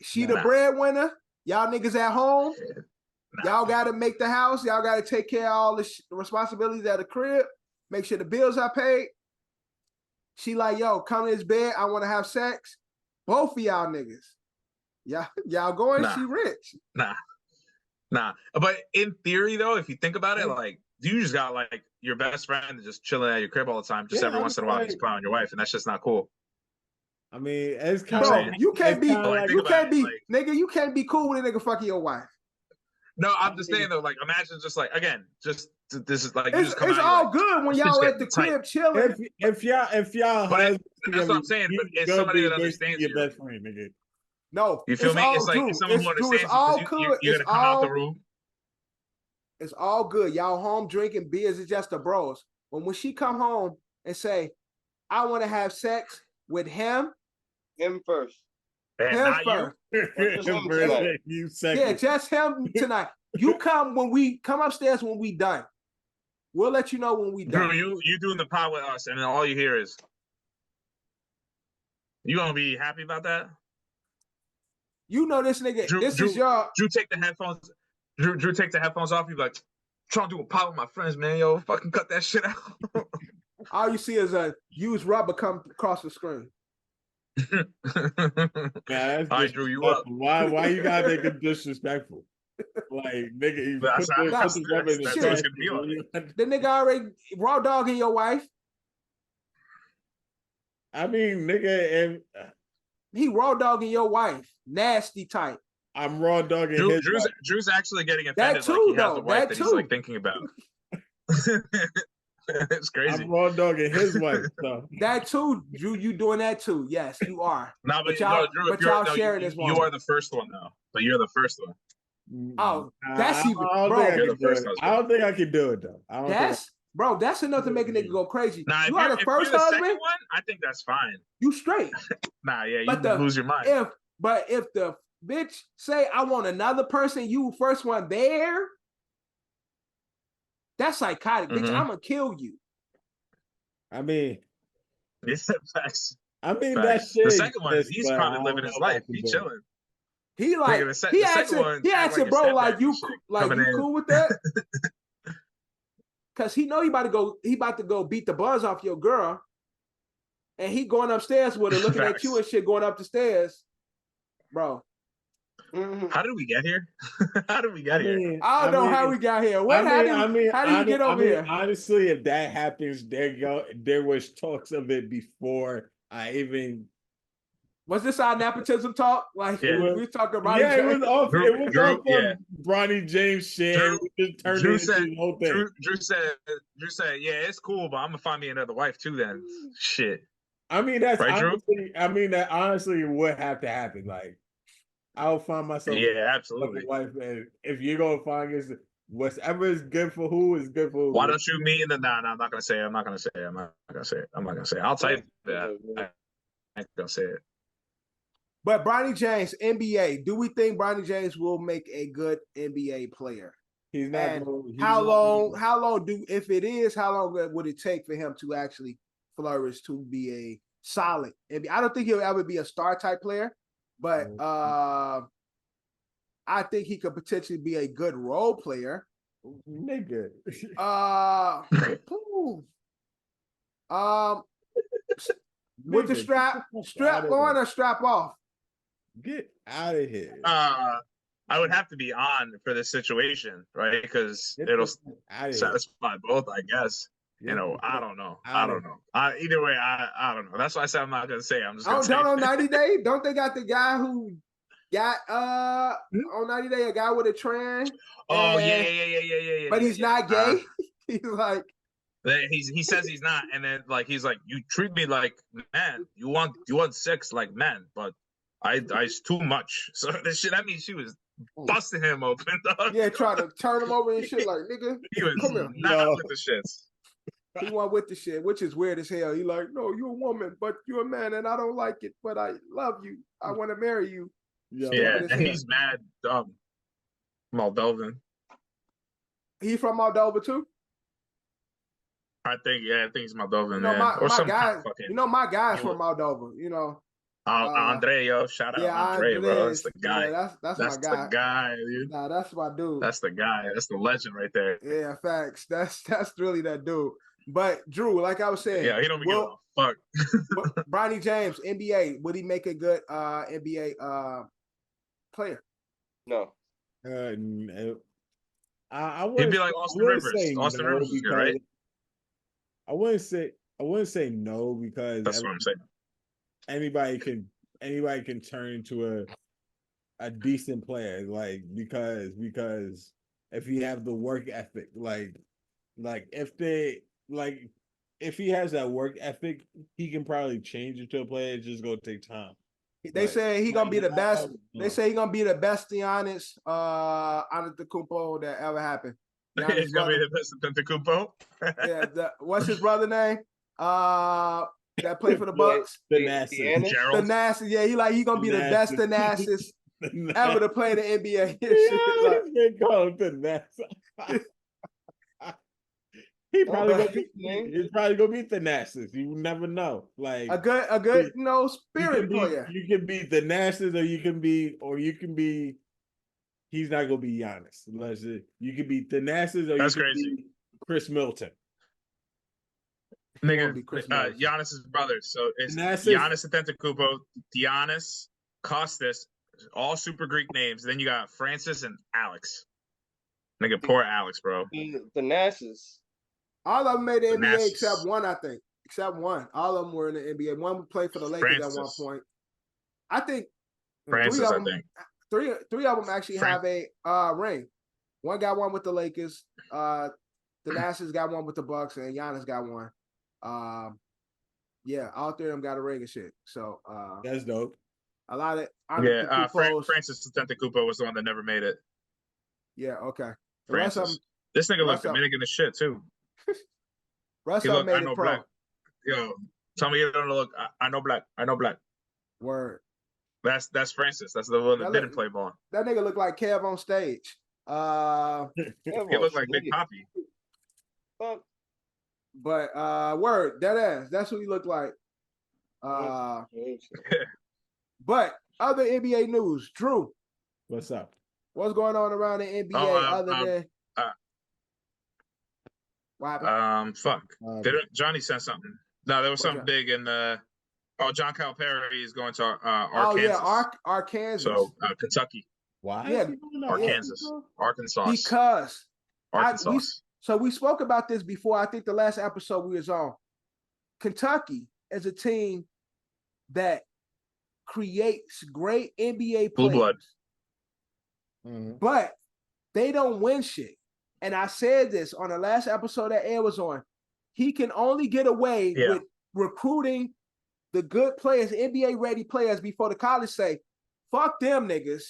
She the breadwinner. Y'all niggas at home. Y'all got to make the house. Y'all got to take care of all the responsibilities at the crib. Make sure the bills are paid. She like, yo, come to this bed. I want to have sex. Both of y'all niggas. Y'all going, she rich. Nah. But in theory, though, if you think about it, like, you just got, like, your best friend just chilling at your crib all the time. Just every once in a while, he's playing on your wife, and that's just not cool. I mean, it's kind of you can't be cool with a nigga fucking your wife. No, I'm just saying though, like, imagine just like, again, just this is like, it's all good when y'all at the crib chilling. If y'all, but that's what I'm saying. But it's somebody that understands your best friend, nigga. No, you feel me? It's like it's someone who understands you're gonna come out the room. It's all good. Y'all home drinking beers. It's just the bros. When she come home and say, "I want to have sex with him first." Him first. You second. Yeah, just him tonight. You come upstairs when we done. We'll let you know when we done. Bro, you doing the pod with us, and then all you hear is You gonna be happy about that? You know this nigga. Drew, this Drew, is your. Drew, take the headphones. Drew, take the headphones off. You be like, trying to do a pop with my friends, man. Yo, fucking cut that shit out. All you see is a used rubber come across the screen. Nah, I drew you up. Why you gotta make it disrespectful? Like, nigga, you put the rubber in the that's trash. what it's gonna be like. The nigga already raw dogging your wife. I mean, nigga, and He raw dogging your wife. Nasty type. I'm raw dogging his wife. Drew's actually getting offended. That too, like he has though. the wife That that he's like thinking about. It's crazy. I'm raw dogging his wife. So. That too, Drew. You doing that too? Yes, you are. No, but y'all, Drew, but y'all sharing this one. You are the first one though. But you're the first one. Oh, that's even, I don't think I can do it though. That's enough to make a nigga go crazy. Nah, you are the first you're the husband. second one, I think that's fine. You straight. Nah, yeah, you lose your mind. If the bitch say I want another person, you first one there. That's psychotic, bitch. I'm gonna kill you. I mean, facts. I mean facts. That shit. The second one, he's probably living his life. He's chilling. He like he asking bro like you cool with that? Cause he know he about to go beat the buzz off your girl, and he going upstairs with her looking at you and shit going up the stairs, bro. How did we get here? How did we get here? I don't know how we got here. What happened? How did you get over here? Honestly, if that happens, there was talks of it before I even. Was this our nepotism talk? Like we were talking about it was off. It was off Bronny James shit. Drew said, yeah, it's cool, but I'm gonna find me another wife too. Then shit. I mean, that's right, honestly. I mean, that honestly would have to happen. Like, I'll find myself. Yeah, absolutely. A wife, and if you're gonna find this, whatever is good for who is good for who. Why don't you meet in the? Nah, I'm not gonna say it. I'm not gonna say it. I'll type that. I ain't gonna say it. But Bronny James, NBA. Do we think Bronny James will make a good NBA player? He's not. How long? If it is, how long would it take for him to actually flourish to be a solid NBA? I don't think he'll ever be a star type player, but I think he could potentially be a good role player. Nigga. With the strap on or strap off? Get out of here. I would have to be on for this situation, right? Because it'll satisfy both, I guess. You know, I don't know. Either way, I don't know. That's why I said I'm not gonna say it. I'm just gonna say on 90 Day. Don't they got the guy who got on 90 Day, a guy with a trans? Oh yeah. But he's not gay. He's like he says he's not, and then like he's like, you treat me like man. You want sex like man, but it's too much. So that means she was busting him open, dog. Yeah, trying to turn him over and shit. Like, nigga, he was not with the shits. He went with the shit, which is weird as hell. He like, no, you're a woman, but you're a man, and I don't like it, but I love you. I want to marry you. Yeah, and he's mad dumb. Moldovan. He from Moldova too? I think he's Moldovan. You know, my guy's from Moldova. You know. Andre, shout out Andre, bro. That's the guy. Yeah, that's my guy. The guy, dude. Nah, that's my dude. That's the guy. That's the legend right there. Yeah, facts. That's really that dude. But Drew, like I was saying, he don't give a fuck. Bronny James, NBA, would he make a good NBA player? No. I He'd be like Austin Rivers. Austin Rivers is good, right? I wouldn't say no because that's what I'm saying. Anybody can turn into a decent player, like because if you have the work ethic, like if he has that work ethic, he can probably change it to a player. It's just gonna take time. They say he gonna be the best. They say he gonna be the best Giannis Antetokounmpo that ever happened. He's gonna be the best Antetokounmpo. Yeah, what's his brother name? That played for the Bucks. Jerellz. Yeah, he gonna be the best Thanasis ever to play in the NBA. They call him Thanasis. It's probably gonna be Thanasis. You never know. Like a good, spirit you player. You can be Thanasis, or you can be. He's not gonna be Giannis. Unless you can be Thanasis, or That's you can crazy. be Chris Milton. Nigga, Giannis's brother. So it's Giannis Antetokounmpo, Giannis, Kostas, all super Greek names. Then you got Francis and Alex. Nigga, poor Alex, bro. Thanasis. All of them made the NBA except one, I think. Except one. All of them were in the NBA. One played for the Lakers at one point. I think Francis, three of them actually have a ring. One got one with the Lakers. Thanasis got one with the Bucks, and Giannis got one. Yeah, all three of them got a ring and shit. So that's dope. A lot of Francis Antetokounmpo was the one that never made it. Yeah, okay. Francis. This nigga looked Dominican as shit too. Russell made I know it pro. Black. Yo, tell me you don't look. I know black. I know black. Word. That's Francis. That's the one that didn't play ball. That nigga looked like Kev on stage. He looked like Big Poppy. But word, that ass. That's what he looked like. But other NBA news, Drew. What's up? What's going on around the NBA other than what happened? Fuck. Johnny sent something. No, there was something big in John Calipari is going to Arkansas. Oh yeah, Arkansas. So Kentucky. Why? Yeah, Arkansas. Because Arkansas. we spoke about this before. I think the last episode we was on. Kentucky is a team that creates great NBA Blue players. blood. Mm-hmm. But they don't win shit. And I said this on the last episode that Ed was on. He can only get away with recruiting the good players, NBA ready players before the college say, fuck them niggas.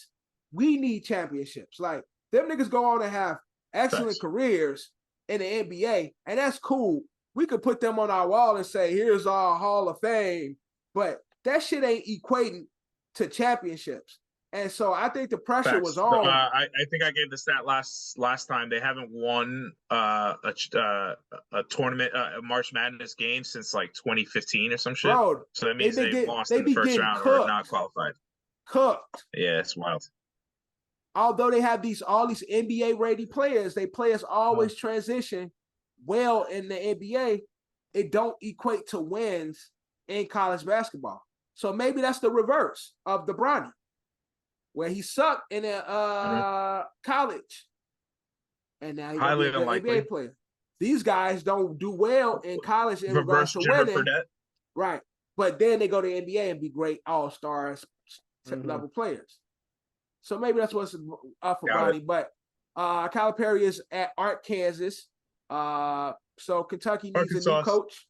We need championships. Like them niggas go on to have excellent careers in the NBA, and that's cool. We could put them on our wall and say, here's our Hall of Fame. But that shit ain't equating to championships. And so I think the pressure was on. I think I gave the stat last time. They haven't won a tournament, a March Madness game since like 2015 or some shit. Bro, so that means they lost in the first round or not qualified. Cooked. Yeah, it's wild. Although they have all these NBA ready players, players always transition well in the NBA. It don't equate to wins in college basketball. So maybe that's the reverse of the Bronny, where he sucked in college, and now he's an NBA player. These guys don't do well in college in regards to winning, right? But then they go to the NBA and be great all-stars level players. So maybe that's what's up for Bronny. But Calipari is at Arkansas. So Kentucky needs a new coach.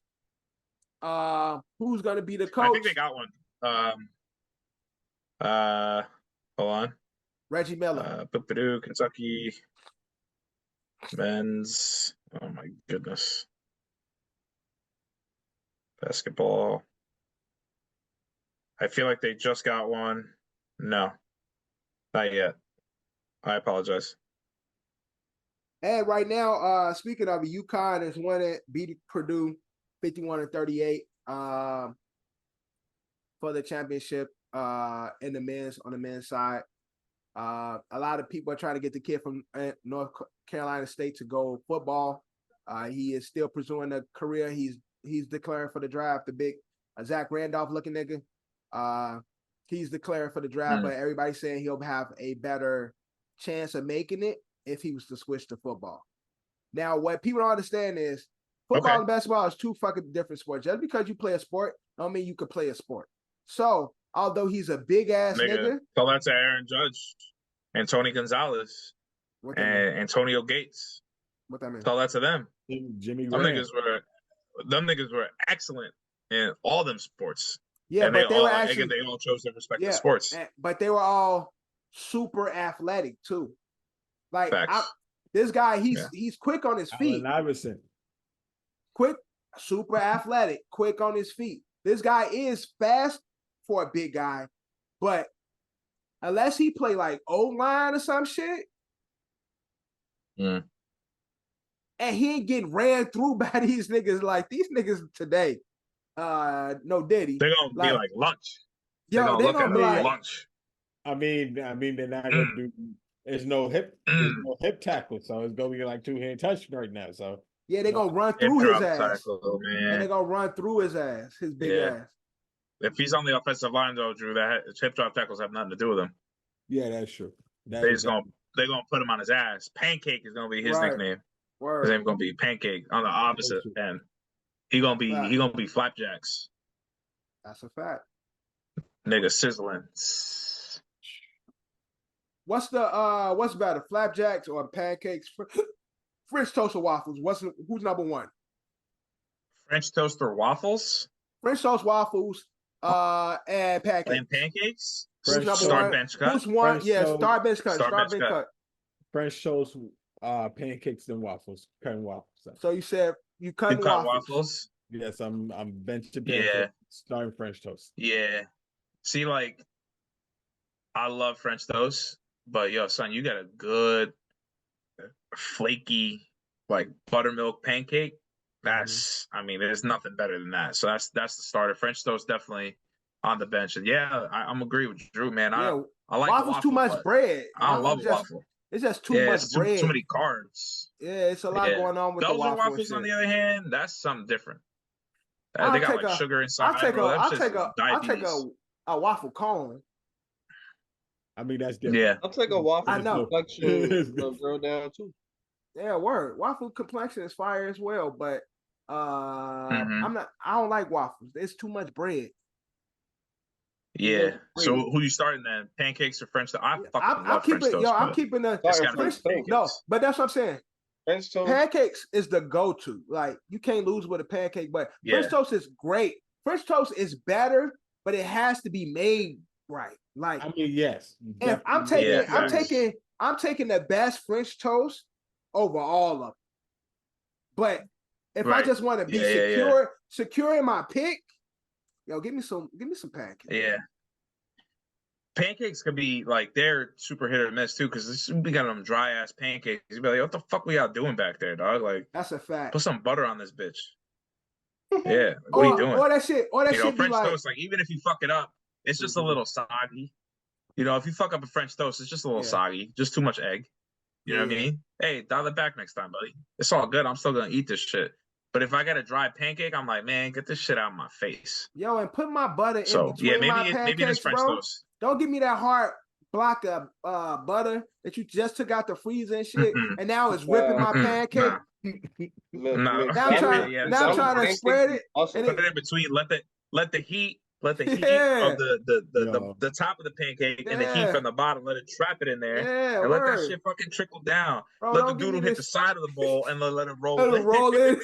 Who's going to be the coach? I think they got one. Hold on. Reggie Miller. Kentucky men's. Oh my goodness. Basketball. I feel like they just got one. No, not yet. I apologize. And right now, speaking of it, UConn is one that beat Purdue 51-38 for the championship on the men's side. A lot of people are trying to get the kid from North Carolina State to go football. He is still pursuing a career. He's declaring for the draft. The big Zach Randolph looking nigga. He's declaring for the draft, but everybody's saying he'll have a better chance of making it if he was to switch to football. Now, what people don't understand is football and basketball is two fucking different sports. Just because you play a sport, don't mean you could play a sport. So, although he's a big ass nigga. Tell that to Aaron Judge and Tony Gonzalez and Antonio Gates. What that mean? Tell that to them. Jimmy them niggas were excellent in all them sports. Yeah, and but they all chose their respective sports. But they were all super athletic too. Like this guy, he's quick on his feet. Iverson. Quick, super athletic, quick on his feet. This guy is fast for a big guy, but unless he play like O-line or some shit, and and he ain't getting ran through by these niggas. Like these niggas today, no Diddy. They're gonna be like lunch. Yo, They're they look gonna at be it like lunch. I mean, they're not gonna do. There's no hip tackle, so it's gonna be like 2-hand touch right now. So yeah, they gonna run Hip through his drop ass, tackle, and man. they gonna run through his ass, his big ass. If he's on the offensive line though, Drew, that hip drop tackles have nothing to do with him. yeah, that's true. They're gonna put him on his ass. Pancake is gonna be his nickname. Word. His name's gonna be Pancake on the opposite end. He gonna be Flapjacks. That's a fact. Nigga sizzling. What's better, flapjacks or pancakes? French toast or waffles? Who's number one? French toast or waffles? French toast, waffles, and pancakes. And pancakes? Who's number Star one? bench cut? Who's one? French Yeah, toast. star bench cut. Star Star bench bench cut. cut. French toast, pancakes and waffles, cutting waffles. So you said you cut waffles? Yes, I'm benching pancakes, Yeah. starting French toast. Yeah. See, like, I love French toast, but yo, son, you got a good flaky like buttermilk pancake. That's I mean, there's nothing better than that. So that's the starter. French toast definitely on the bench. And yeah, I'm agree with Drew, man. Yeah, I like waffles waffle, too much but bread. I don't love waffle. It's just too much bread. Too many carbs. Yeah, it's a lot going on with the Belgian waffle. waffles, on the other hand, that's something different. They I'll got take like sugar inside. I'll take a waffle cone. I mean, that's different. Yeah. I'll take a waffle. I know. Complexion girl down too. Yeah, word. Waffle complexion is fire as well, but I don't like waffles. It's too much bread. Yeah. So who you starting then? Pancakes or French toast? I love French toast. I'm keeping the French toast. No, but that's what I'm saying. French toast. Pancakes is the go-to. Like you can't lose with a pancake, but French toast is great. French toast is better, but it has to be made right. Like I mean, yes. If I'm taking the best French toast over all of them. But if I just want to be secure in my pick, yo, give me some pancakes. Yeah. Pancakes could be like they're super hit or miss too, because we got them dry ass pancakes. You'd be like, what the fuck we out doing back there, dog? Like that's a fact. Put some butter on this bitch. Yeah. What are you doing? Or that shit French toast, like even if you fuck it up, it's just a little soggy. You know, if you fuck up a French toast, it's just a little soggy, just too much egg. You know what I mean? Hey, dial it back next time, buddy. It's all good. I'm still gonna eat this shit. But if I got a dry pancake, I'm like, man, get this shit out of my face. Yo, and put my butter in between my pancakes, maybe it's French toast. Don't give me that hard block of butter that you just took out the freezer and shit, and now it's ripping my pancake. Now I'm trying to spread it. Also, put it in between. Let the heat of the top of the pancake and the heat from the bottom, let it trap it in there, and let that shit fucking trickle down. Bro, let the doodle hit the side of the bowl and let it roll. Let it roll in.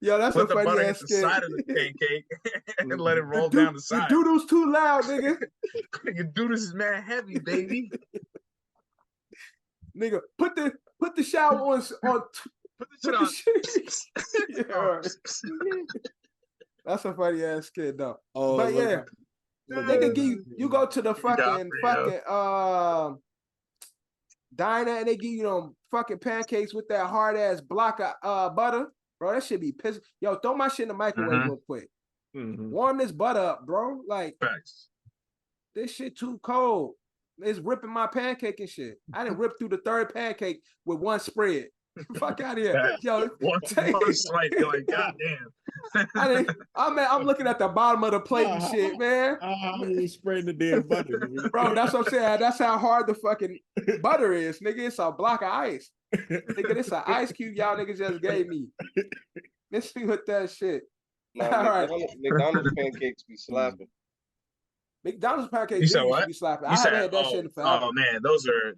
Yo, that's let a the funny butter ass hit the side of the pancake and let it roll down the side. The doodle's too loud, nigga. Your doodles is mad heavy, baby. Nigga, put the shower on. Put the shit on. That's a funny ass kid though. Oh, but yeah, nigga, you go to the fucking diner and they give you them fucking pancakes with that hard ass block of butter, bro. That should be pissing. Yo, throw my shit in the microwave real quick. Warm this butter up, bro. Like this shit too cold. It's ripping my pancake and shit. I didn't rip through the third pancake with one spread. Fuck out of here, yo. One slice, you're like, goddamn. I'm looking at the bottom of the plate and shit, man. I'm spraying the damn butter, bro. That's what I'm saying. That's how hard the fucking butter is, nigga. It's a block of ice, nigga. This an ice cube y'all niggas just gave me. Let's see what that shit. All right, McDonald's pancakes be slapping. McDonald's pancakes be slapping. I haven't had that shit in forever. Oh man,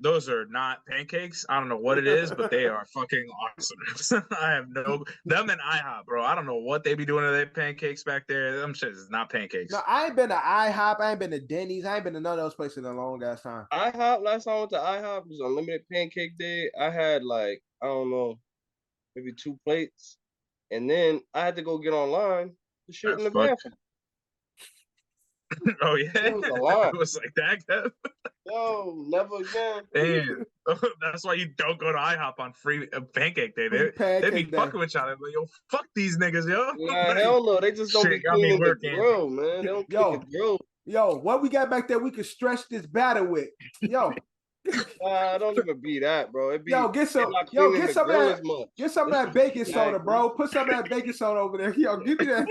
those are not pancakes. I don't know what it is, but they are fucking awesome. I have them and IHOP, bro. I don't know what they be doing to their pancakes back there. Them shit is not pancakes. No, I ain't been to IHOP. I ain't been to Denny's. I ain't been to none of those places in a long ass time. IHOP, last time I went to IHOP was unlimited pancake day. I had like, I don't know, maybe 2 plates. And then I had to go get online to shit in the bathroom. Oh yeah, it was a lot. It was like that. Yo, never again. Damn. That's why you don't go to IHOP on free pancake day. Free They be pancake day. fucking with y'all. They're like, yo, fuck these niggas, yo. Nah, hell no. They just don't be Shit got me cleaning the working. grill, man. They don't clean the grill. Yo, what we got back there we could stretch this batter with? Yo. Don't even be that, bro. It be get some of that baking soda, bro. Put some of that baking soda over there. Yo, give me that.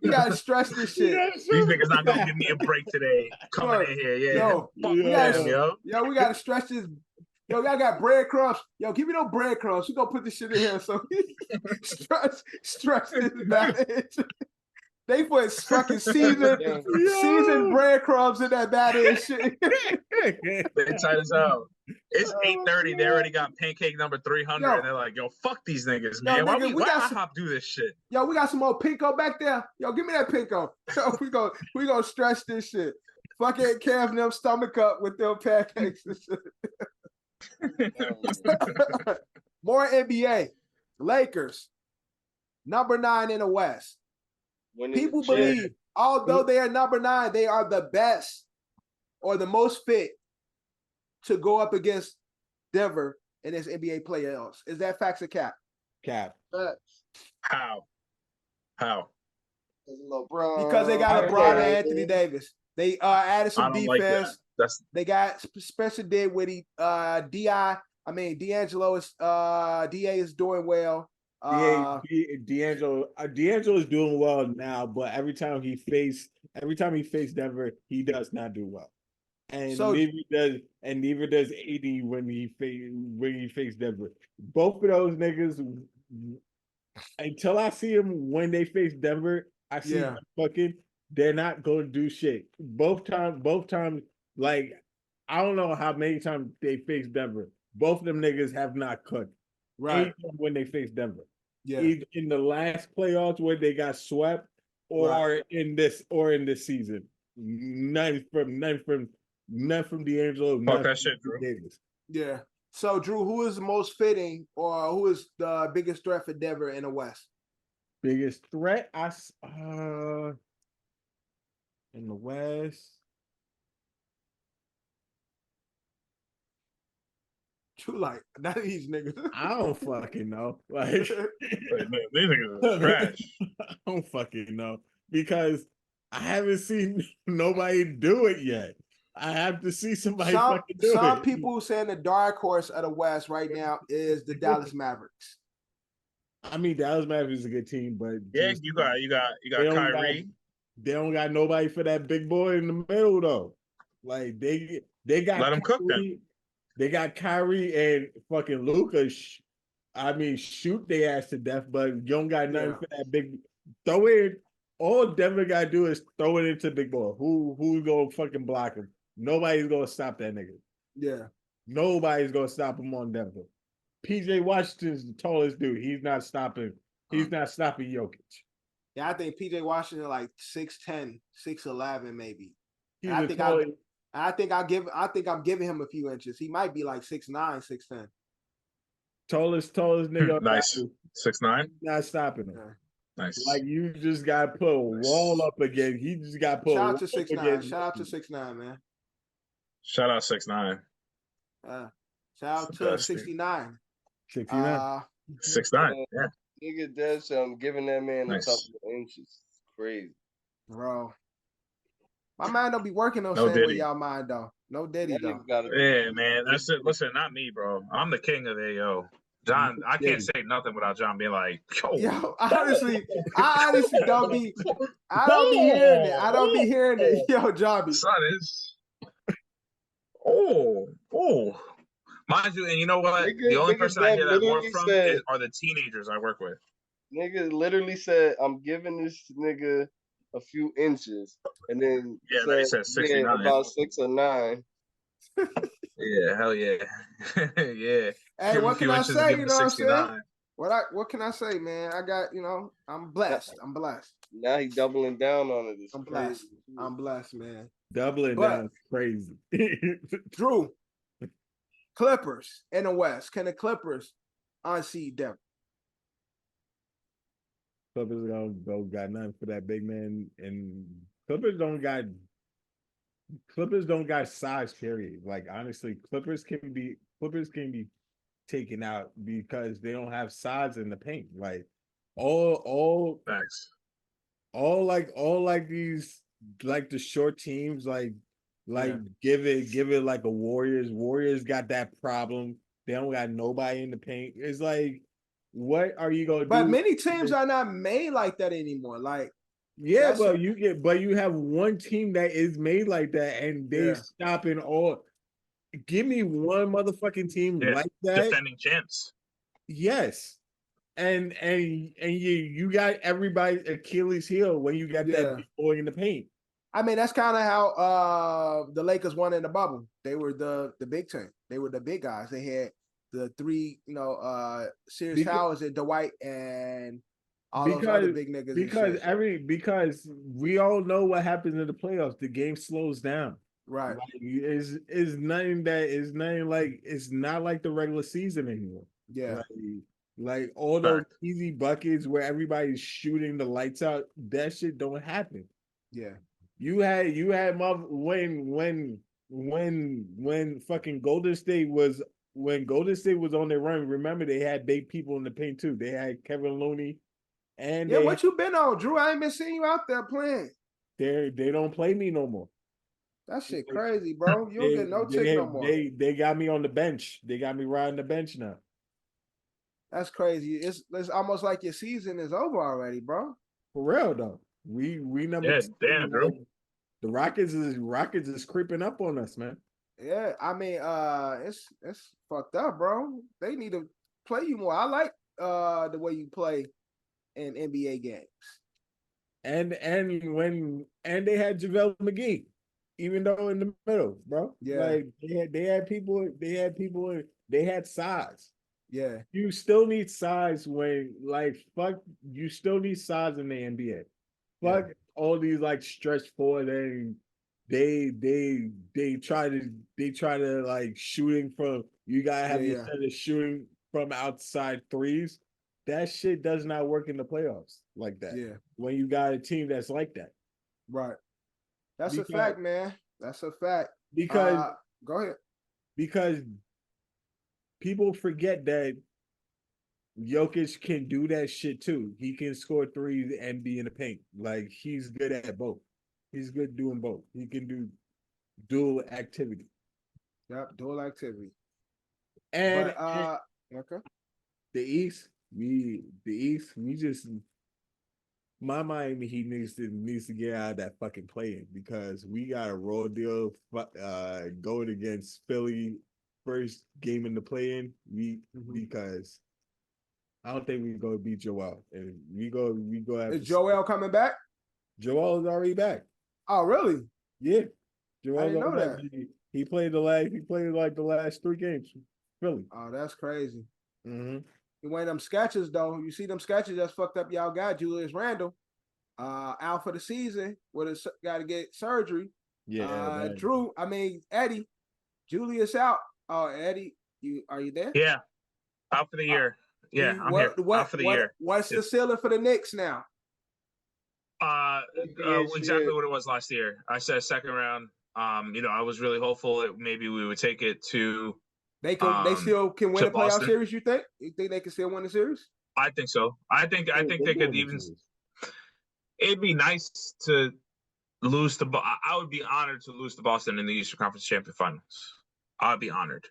You gotta stretch this shit. These niggas not gonna give me a break today. Coming in here, yeah. Yo, we gotta stretch this. Yo, y'all got breadcrumbs. Yo, give me no breadcrumbs. We gonna put this shit in here. So stretch this batter. They put fucking seasoned breadcrumbs in that batter and shit. They tight as hell. It's 8:30. They already got pancake number 300. And they're like, yo, fuck these niggas, man. Why IHOP do this shit? Yo, we got some more pinko back there. Yo, give me that pinko. Yo, we gonna stretch this shit. Fucking Kev them stomach up with them pancakes and shit. More NBA. Lakers. Number 9 in the West. People believe, although they are number 9, they are the best or the most fit to go up against Denver in this NBA playoffs. Is that facts or cap? Cap. How? Because they got LeBron and Anthony Davis. They added some defense. Like they got Spencer Dinwiddie, D'Angelo is DA is doing well. D'Angelo is doing well now, but every time he faced Denver, he does not do well. And neither does AD when he faced Denver. Both of those niggas, until I see them when they face Denver, I see them fucking. They're not going to do shit. Both times, like I don't know how many times they face Denver. Both of them niggas have not cooked. Right when they face Denver. Yeah. Either in the last playoffs where they got swept, or in this season. None from D'Angelo. Fuck that shit, Drew. Davis. Yeah. So Drew, who is the most fitting, or who is the biggest threat for Denver in the West? Biggest threat, in the West. True, like none of these niggas. I don't fucking know. Like these niggas are trash. I don't fucking know because I haven't seen nobody do it yet. I have to see somebody fucking do it. Some people saying the dark horse of the West right now is the Dallas Mavericks. I mean, Dallas Mavericks is a good team, but you got Kyrie. They don't got nobody for that big boy in the middle though. Like they got let them cook them. They got Kyrie and fucking Luka. Shoot their ass to death, but you don't got nothing for that big. Throw it. All Denver got to do is throw it into big boy. Who's gonna fucking block him? Nobody's gonna stop that nigga. Yeah. Nobody's gonna stop him on Denver. PJ Washington's the tallest dude. He's not stopping. He's not stopping Jokic. Yeah, I think PJ Washington like 6'10", 6'11", maybe. I think I'm giving him a few inches. He might be like 6'9", 6'10". Tallest nigga. Nice. 6'9". Not stopping him. Yeah. Nice. Like you just got to put a wall up again. He just got to put. Shout out to 6'9". Shout out to 6'9", man. Shout out 6'9". Shout out to 69. 69. 6'9". Yeah. Nigga does something, giving that man a couple of inches. It's crazy. Bro. My mind don't be working no same way y'all mind though. No Diddy though. Yeah, man. That's it. Listen, not me, bro. I'm the king of AO. John, I can't say nothing without John being like, yo, honestly, I honestly don't be hearing it. I don't be hearing it. Yo, Jobby. Son is mind you, and you know what? The only person I hear that more from are the teenagers I work with. Nigga literally said, I'm giving this nigga a few inches, and then they said 69. About 6 or 9. Yeah, hell yeah. Yeah. Hey, what can I say? You know what I'm saying? What can I say, man? I got, I'm blessed. Now he doubling down on it. I'm blessed. I'm blessed, man. Doubling down is crazy. Drew, Clippers in the West. Can the Clippers unseed Denver? Clippers don't got nothing for that big man, and Clippers don't got size, period. Like honestly, Clippers can Clippers can be taken out because they don't have size in the paint. Like all Facts. all like these like the short teams Yeah. give it like a Warriors. Warriors got that problem. They don't got nobody in the paint. It's like, what are you gonna But do? many teams are not made like that anymore. Like, Yeah, that's but you have one team that is made like that, and they Yeah. stopping all. Give me one motherfucking team Yeah. like that. Defending champs. Yes. And you got everybody Achilles heel when you got that big boy in the paint. I mean, that's kind of how the Lakers won in the bubble. They were the big team. They were the big guys. They had the three, serious fouls at Dwight and all those other big niggas. Because we all know what happens in the playoffs. The game slows down. Right. Like, it's not like the regular season anymore. Yeah. Like all those easy buckets where everybody's shooting the lights out, that shit don't happen. Yeah. You had when fucking Golden State was on their run. Remember, they had big people in the paint too. They had Kevin Looney, and what you been on, Drew? I ain't been seeing you out there playing. They don't play me no more. That shit crazy, bro. You don't get no tick no more. They got me on the bench. They got me riding the bench now. That's crazy. It's almost like your season is over already, bro. For real though. We number damn, bro. The Rockets is creeping up on us, man. Yeah, I mean, it's fucked up, bro. They need to play you more. I like the way you play in NBA games. And they had JaVale McGee, even though in the middle, bro. Yeah, like they had size. Yeah, you still need size when you still need size in the NBA. Fuck all these like stretch forward and they try to like shooting from you gotta have your center shooting from outside threes. That shit does not work in the playoffs like that. Yeah. When you got a team that's like that. Right. That's a fact, man. That's a fact. Because go ahead. Because people forget that Jokic can do that shit too. He can score threes and be in the paint. Like, he's good at both. He's good doing both. He can do dual activity. Yep, dual activity. And okay. The East, we just my Miami Heat needs to get out of that fucking play-in because we got a raw deal going against Philly first game in the play-in. Because I don't think we go beat Joel. And we go Is Joel coming back? Joel is already back. Oh, really? Yeah. Joel I didn't know that. He played like the last 3 games. Philly. Oh, that's crazy. Mm-hmm. You wearing them sketches though. You see them sketches that's fucked up. Y'all got Julius Randle out for the season. Got to get surgery. Yeah. Eddie, Julius out. Oh, Eddie, are you there? Yeah, out for the year. Yeah, I'm here. Out for the year. What's the ceiling for the Knicks now? Exactly what it was last year. I said second round. I was really hopeful that maybe we would take it to. They still can win a playoff Boston. series. You think they can still win the series? I think so. I think they could even. It'd be nice to lose to. I would be honored to lose to Boston in the Eastern Conference Champion Finals. I'd be honored.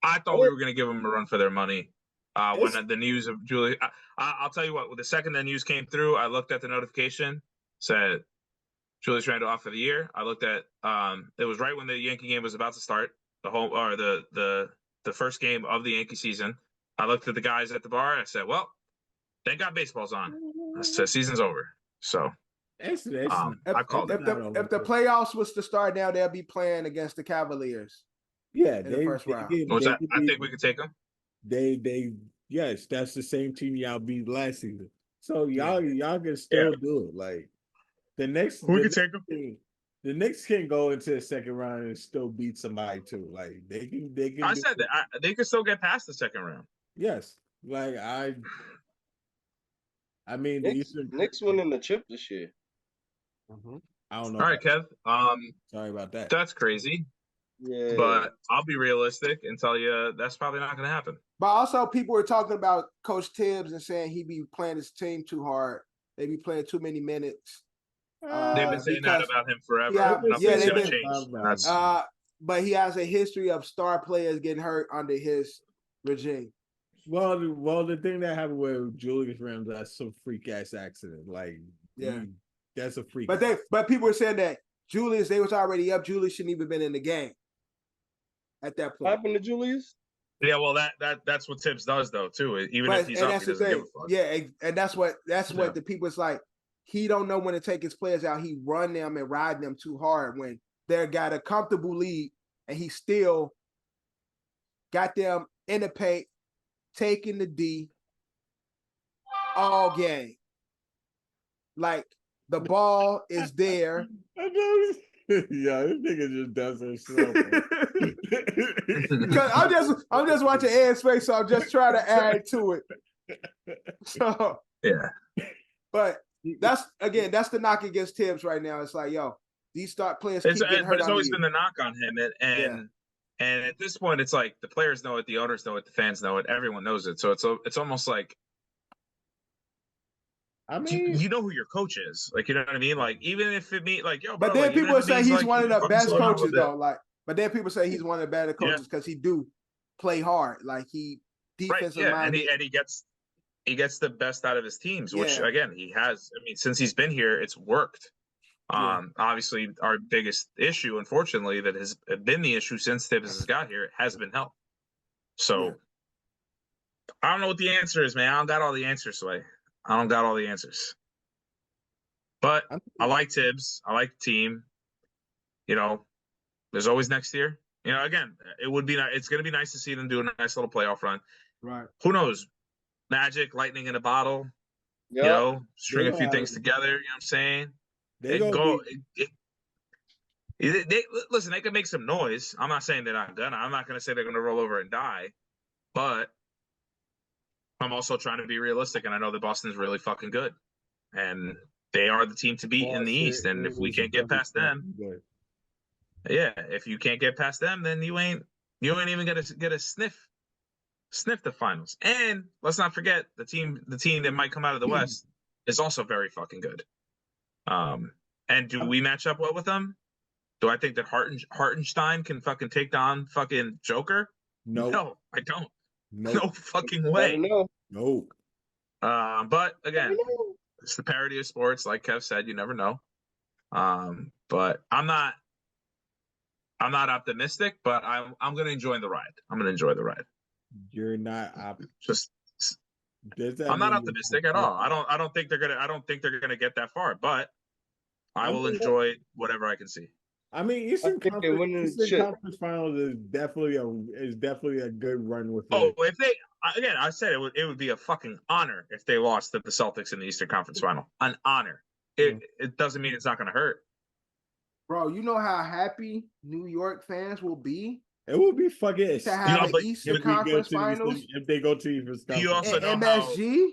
I thought we were going to give them a run for their money. When the news of Julie, I'll tell you what. The second the news came through, I looked at the notification, said Julius Randle off for the year. I looked at it was right when the Yankee game was about to start. The first game of the Yankee season. I looked at the guys at the bar. And I said, "Well, thank God baseball's on. I said season's over." So, I called it. If the playoffs was to start now, they'll be playing against the Cavaliers. Yeah, in the first round. I think we could take them. Yes, that's the same team y'all beat last season. So y'all can still do it. Like the next, we could take them. The Knicks can go into the second round and still beat somebody too. Like they can. I said that they could still get past the second round. Yes, like I mean, Knicks winning the chip this year. I don't know. All right, Kev. Sorry about that. That's crazy. Yeah. But I'll be realistic and tell you that's probably not going to happen. But also, people were talking about Coach Tibbs and saying he be playing his team too hard. They be playing too many minutes. They've been saying that about him forever. Nothing's going to change. But he has a history of star players getting hurt under his regime. Well, the thing that happened with Julius Randle, that's some freak ass accident. Like, that's a freak. But people were saying that Julius, they was already up. Julius shouldn't even been in the game at that point. What happened to Julius? Yeah, well, that's what Tibbs does though too. Even if he's up, he doesn't give a fuck. Yeah, and that's what the people is like. He don't know when to take his players out. He run them and ride them too hard when they got a comfortable lead, and he still got them in the paint, taking the D all game. Like the ball is there. Yeah, this nigga just does himself. Because I'm just watching Ed's face, so I'm just trying to add to it. So yeah, but that's the knock against Tibbs right now. It's like, yo, these start players keep getting hurt. But it's always been the knock on him, and at this point, it's like the players know it, the owners know it, the fans know it, everyone knows it. So it's almost like, I mean, you know who your coach is, like, you know what I mean? Like, even if it means like, yo, bro, but then like, people say he's like, one of the best coaches though. Like, but then people say he's one of the better coaches because he do play hard. Like he defensive minded, and he gets the best out of his teams, which again he has. I mean, since he's been here, it's worked. Obviously, our biggest issue, unfortunately, that has been the issue since Tibbs has got here, has been health. So I don't know what the answer is, man. I don't got all the answers, Sway. I don't got all the answers. But I like Tibbs. I like the team. You know, there's always next year. You know, again, it would be it's going to be nice to see them do a nice little playoff run. Right. Who knows? Magic, lightning in a bottle. Yep. You know, string a few things together. You know what I'm saying? Listen, they can make some noise. I'm not saying they're not gonna. I'm not gonna say they're gonna roll over and die, but I'm also trying to be realistic, and I know that Boston's really fucking good, and they are the team to beat in the East. And if we can't get past them, if you can't get past them, then you ain't even gonna get a sniff the finals. And let's not forget the team that might come out of the West is also very fucking good. And do we match up well with them? Do I think that Hartenstein can fucking take down fucking Joker? No, I don't. No fucking way. No. But again, it's the parody of sports. Like Kev said, you never know. But I'm not optimistic, but I'm gonna enjoy the ride. I'm gonna enjoy the ride. You're not I'm not optimistic at all. I don't think they're gonna get that far, but I will enjoy whatever I can see. I mean, Eastern Conference Finals is definitely a good run with. If they I said it would be a fucking honor if they lost to the Celtics in the Eastern Conference Final. An honor. It doesn't mean it's not going to hurt. Bro, you know how happy New York fans will be. It will be fucking to have an Eastern Conference Finals if they go to Eastern Conference. You also know MSG.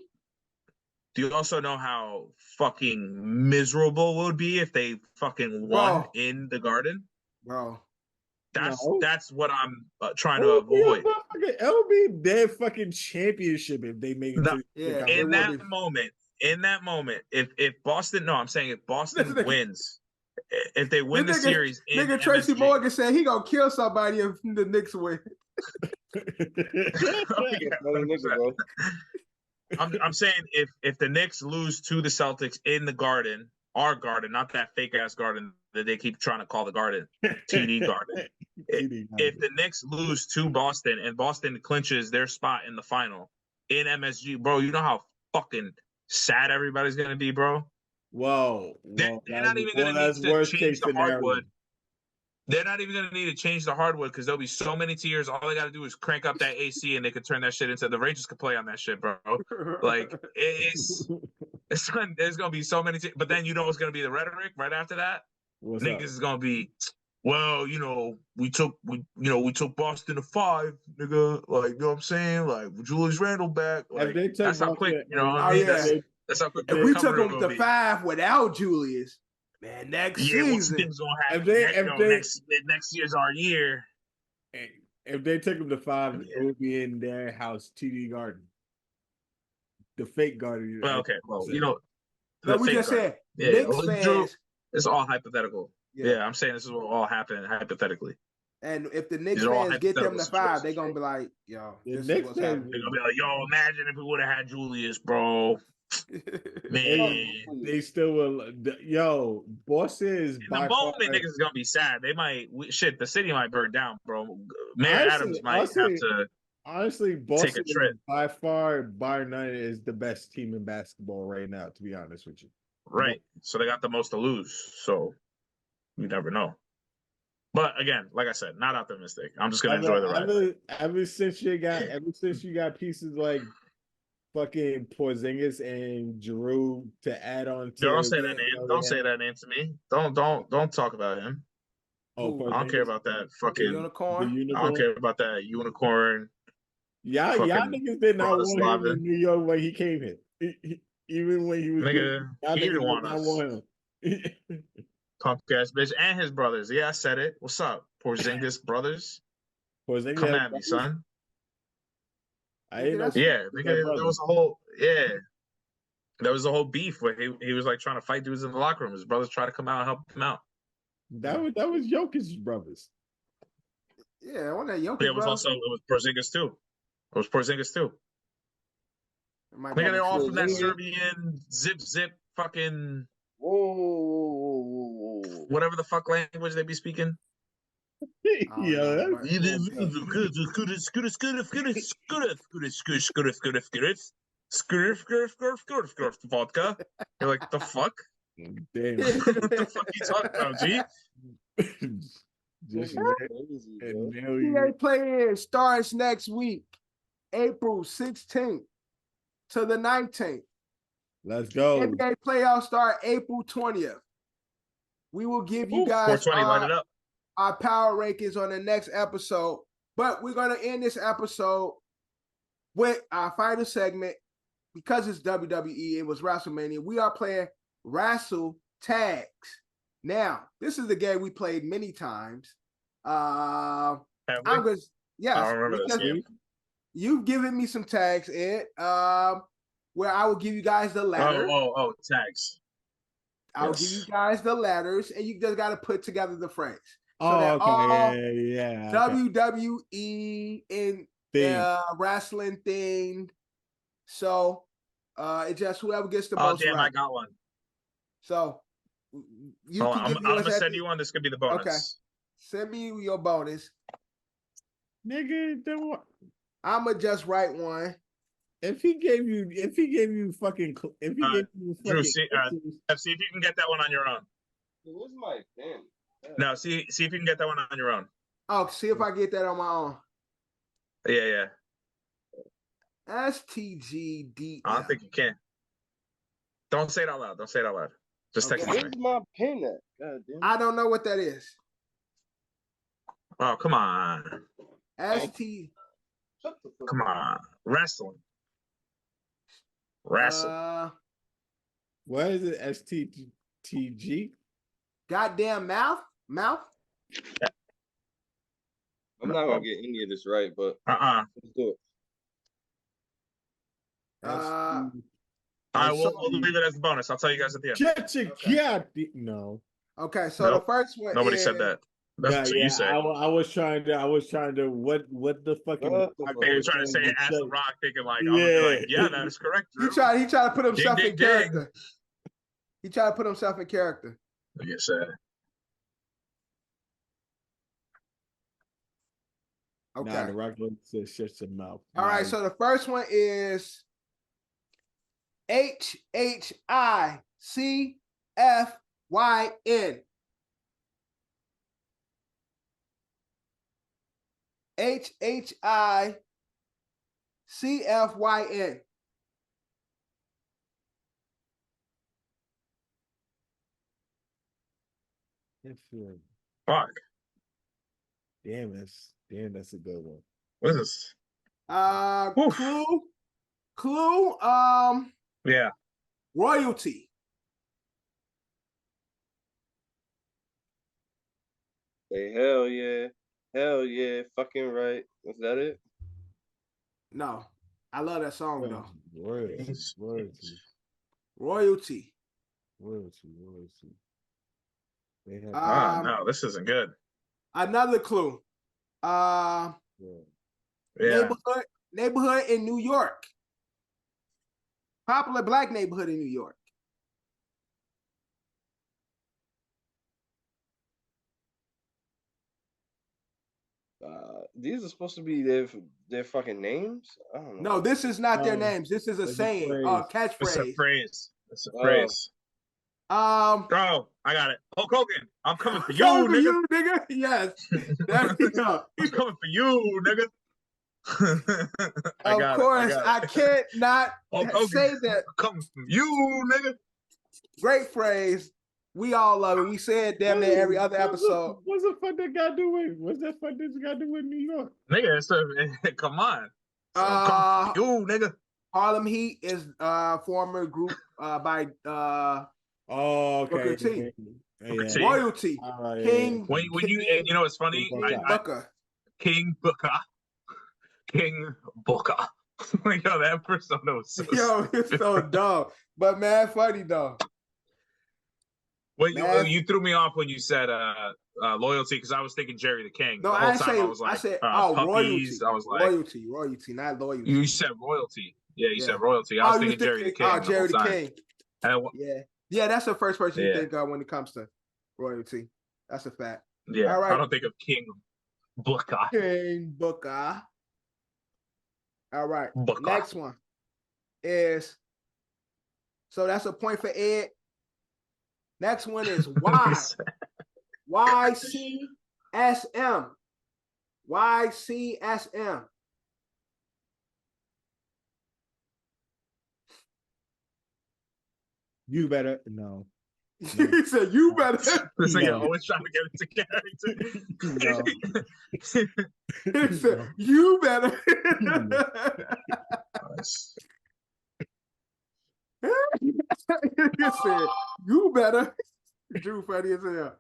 Do you also know how fucking miserable it would be if they fucking won in the Garden? Bro. That's what I'm trying to avoid. It would be their fucking championship if they make it. In that moment, if Boston, if Boston wins, if they win the series, nigga Tracy Morgan said he gonna kill somebody if the Knicks win. I'm saying if the Knicks lose to the Celtics in the Garden, our Garden, not that fake ass Garden that they keep trying to call the Garden, TD Garden. If the Knicks lose to Boston and Boston clinches their spot in the final in MSG, bro, you know how fucking sad everybody's gonna be, bro. Whoa, they're not even gonna need to change the hardwood. They're not even going to need to change the hardwood because there'll be so many tiers. All they got to do is crank up that AC and they could turn that shit into the Rangers could play on that shit, bro. Like there's going to be so many. But then you know what's going to be the rhetoric right after that? Niggas is going to be, well, we took Boston to 5, nigga. Like, you know what I'm saying? Like Julius Randle back. Like, that's how quick, That's how quick. If we took them to 5 without Julius. Man, next What's season. things gonna happen? Next year's our year. If they took him to 5, it would be in their house, TD Garden, the fake garden. Well, okay, well, No, we just said Knicks fans. It's all hypothetical. Yeah, I'm saying this is what will all happen hypothetically. And if the Knicks fans get them to 5, they're gonna be like, "Yo, this is what's happening." They're gonna be like, "Yo, imagine if we would have had Julius, bro." Man, they still will. Yo, Boston is in the moment, niggas is gonna be sad. They might the city might burn down, bro. Mayor Adams might have to. Honestly, Boston take a trip. By far, bar none, is the best team in basketball right now. To be honest with you, right? So they got the most to lose. So you never know. But again, like I said, not optimistic. I'm just gonna enjoy the ride. Ever since you got pieces like fucking Porzingis and Giroux to add on to. Don't say that name. Don't say that name to me. Don't talk about him. Oh, I don't care about that fucking unicorn. I don't care about that unicorn. Y'all niggas did not want him in New York when he came here. Even when he was nigga, he didn't want us. Punk ass bitch and his brothers. Yeah, I said it. What's up, Porzingis brothers? Come at me, son. I didn't know. Yeah, nigga, there was a whole beef where he was like trying to fight dudes in the locker room. His brothers tried to come out and help him out. That was Jokic's brothers. Yeah, one of Jokic. Yeah, it was Porzingis too. It was Porzingis too. Nigga, they're all from that Serbian zip fucking whatever the fuck language they be speaking. Yeah, vodka. You're like, the fuck? Damn. What the fuck you talking about, G? NBA play-in starts next week, April 16th to the 19th. Let's go. NBA playoffs start April 20th. We will give you guys 420, light it up. Our power rankings on the next episode, but we're going to end this episode with our final segment. Because it's WWE, it was Wrestlemania. We are playing Wrestle Tags. Now, this is the game we played many times. I remember this game. You've given me some tags, Ed, where I will give you guys the letter. Oh, tags. I'll give you guys the letters, and you just got to put together the phrase. So okay. WWE in wrestling themed. So it's just whoever gets the most. Oh, damn, right. I got one. So I'm going to send you one. This could be the bonus. Okay. Send me your bonus. Nigga, I'm going to just write one. If he gave you fucking, Drew, see if you can get that one on your own. Where's my pen? No, see if you can get that one on your own. Oh, see if I get that on my own. Yeah. STGD. I don't think you can. Don't say it out loud. Just text me. Where's my pen at? God damn. I don't know what that is. Oh, come on. Come on. Wrestling. What is it? STTG? Goddamn mouth? I'm not gonna get any of this right, but let's do it. We'll leave it as the bonus. I'll tell you guys at the end. No. Okay, so the first one. Nobody said that. That's what you said. I was trying to what the fucking they were trying to say ask the Rock, thinking like, yeah, that is correct. He tried to put himself in character. Ding. He tried to put himself in character. Yes, okay. Nah, the Rock says shut your mouth. All right, so the first one is HHICFYN. HHICFYN. Fuck. Damn, that's a good one. What is this? Clue. Yeah. Royalty. Hey, hell yeah, fucking right. Was that it? No, I love that song though. Royalty. Royalty. They have No, this isn't good. Another clue. Yeah. Neighborhood in New York. Popular black neighborhood in New York. These are supposed to be their fucking names. I don't know. No, this is not their No. names. This is a It's a saying, phrase. catchphrase. It's a phrase. It's a phrase. Oh, I got it. Hulk Hogan, I'm coming for you, coming for nigga. you, nigga. Yes. There we go. I'm coming for you, nigga. Of course, I can't not say that. I'm coming for you, nigga. Great phrase. We all love it. We say it damn near every other episode. What's the fuck that got to do with? New York? Nigga, come on. So I'm coming for you, nigga. Harlem Heat is former group by okay. Booker T. Yeah. Royalty. King. When you you know it's funny. King Booker. Yo, that persona was so Yo, it's so dumb. But man, funny though. Well, you threw me off when you said loyalty because I was thinking Jerry the King. No, I said puppies. Royalty. I was like royalty, not loyalty. You said royalty. Yeah, you said royalty. I was thinking Jerry the King. Jerry the King. Yeah, that's the first person you think of when it comes to royalty. That's a fact. Yeah, all right. I don't think of King Booker. King Booker. All right. Next one is, so that's a point for Ed. Next one is YCSM. YCSM. You better no. He said you better. This nigga always trying to get into character. He said you better. He said you better. Drew funny as hell.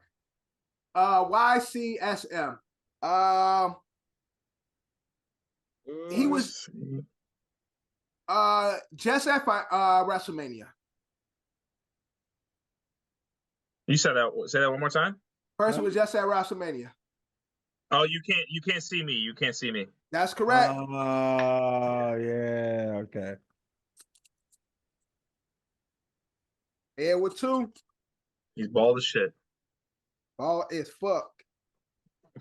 YCSM. He was just at WrestleMania. You said that. Say that one more time. Person was just at WrestleMania. Oh, you can't see me. You can't see me. That's correct. Oh, yeah. Okay. And with 2. He's bald as shit. Bald as fuck.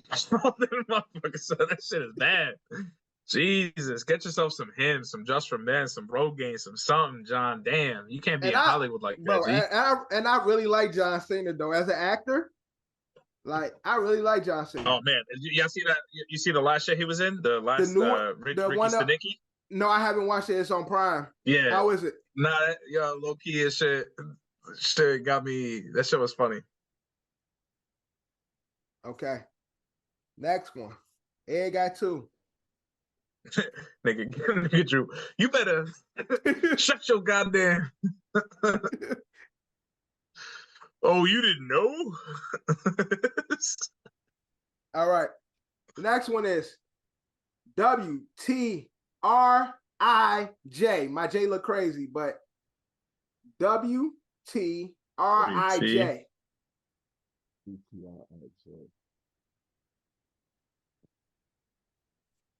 Motherfucker said that shit is bad. Jesus, get yourself some hymns, some Just for Men, some Rogaine, some something, John. Damn, you can't be in Hollywood like that. Bro, and I really like John Cena though as an actor. Like I really like John Cena. Oh man, y'all see that? You see the last shit he was in? The last Ricky Stenicki? No, I haven't watched it. It's on Prime. Yeah. How is it? Nah, low key and shit. Shit got me. That shit was funny. Okay. Next one. Ed got 2. nigga Drew, you better shut your goddamn. Oh, you didn't know? All right. The next one is WTRIJ. My J look crazy, but WTRIJ.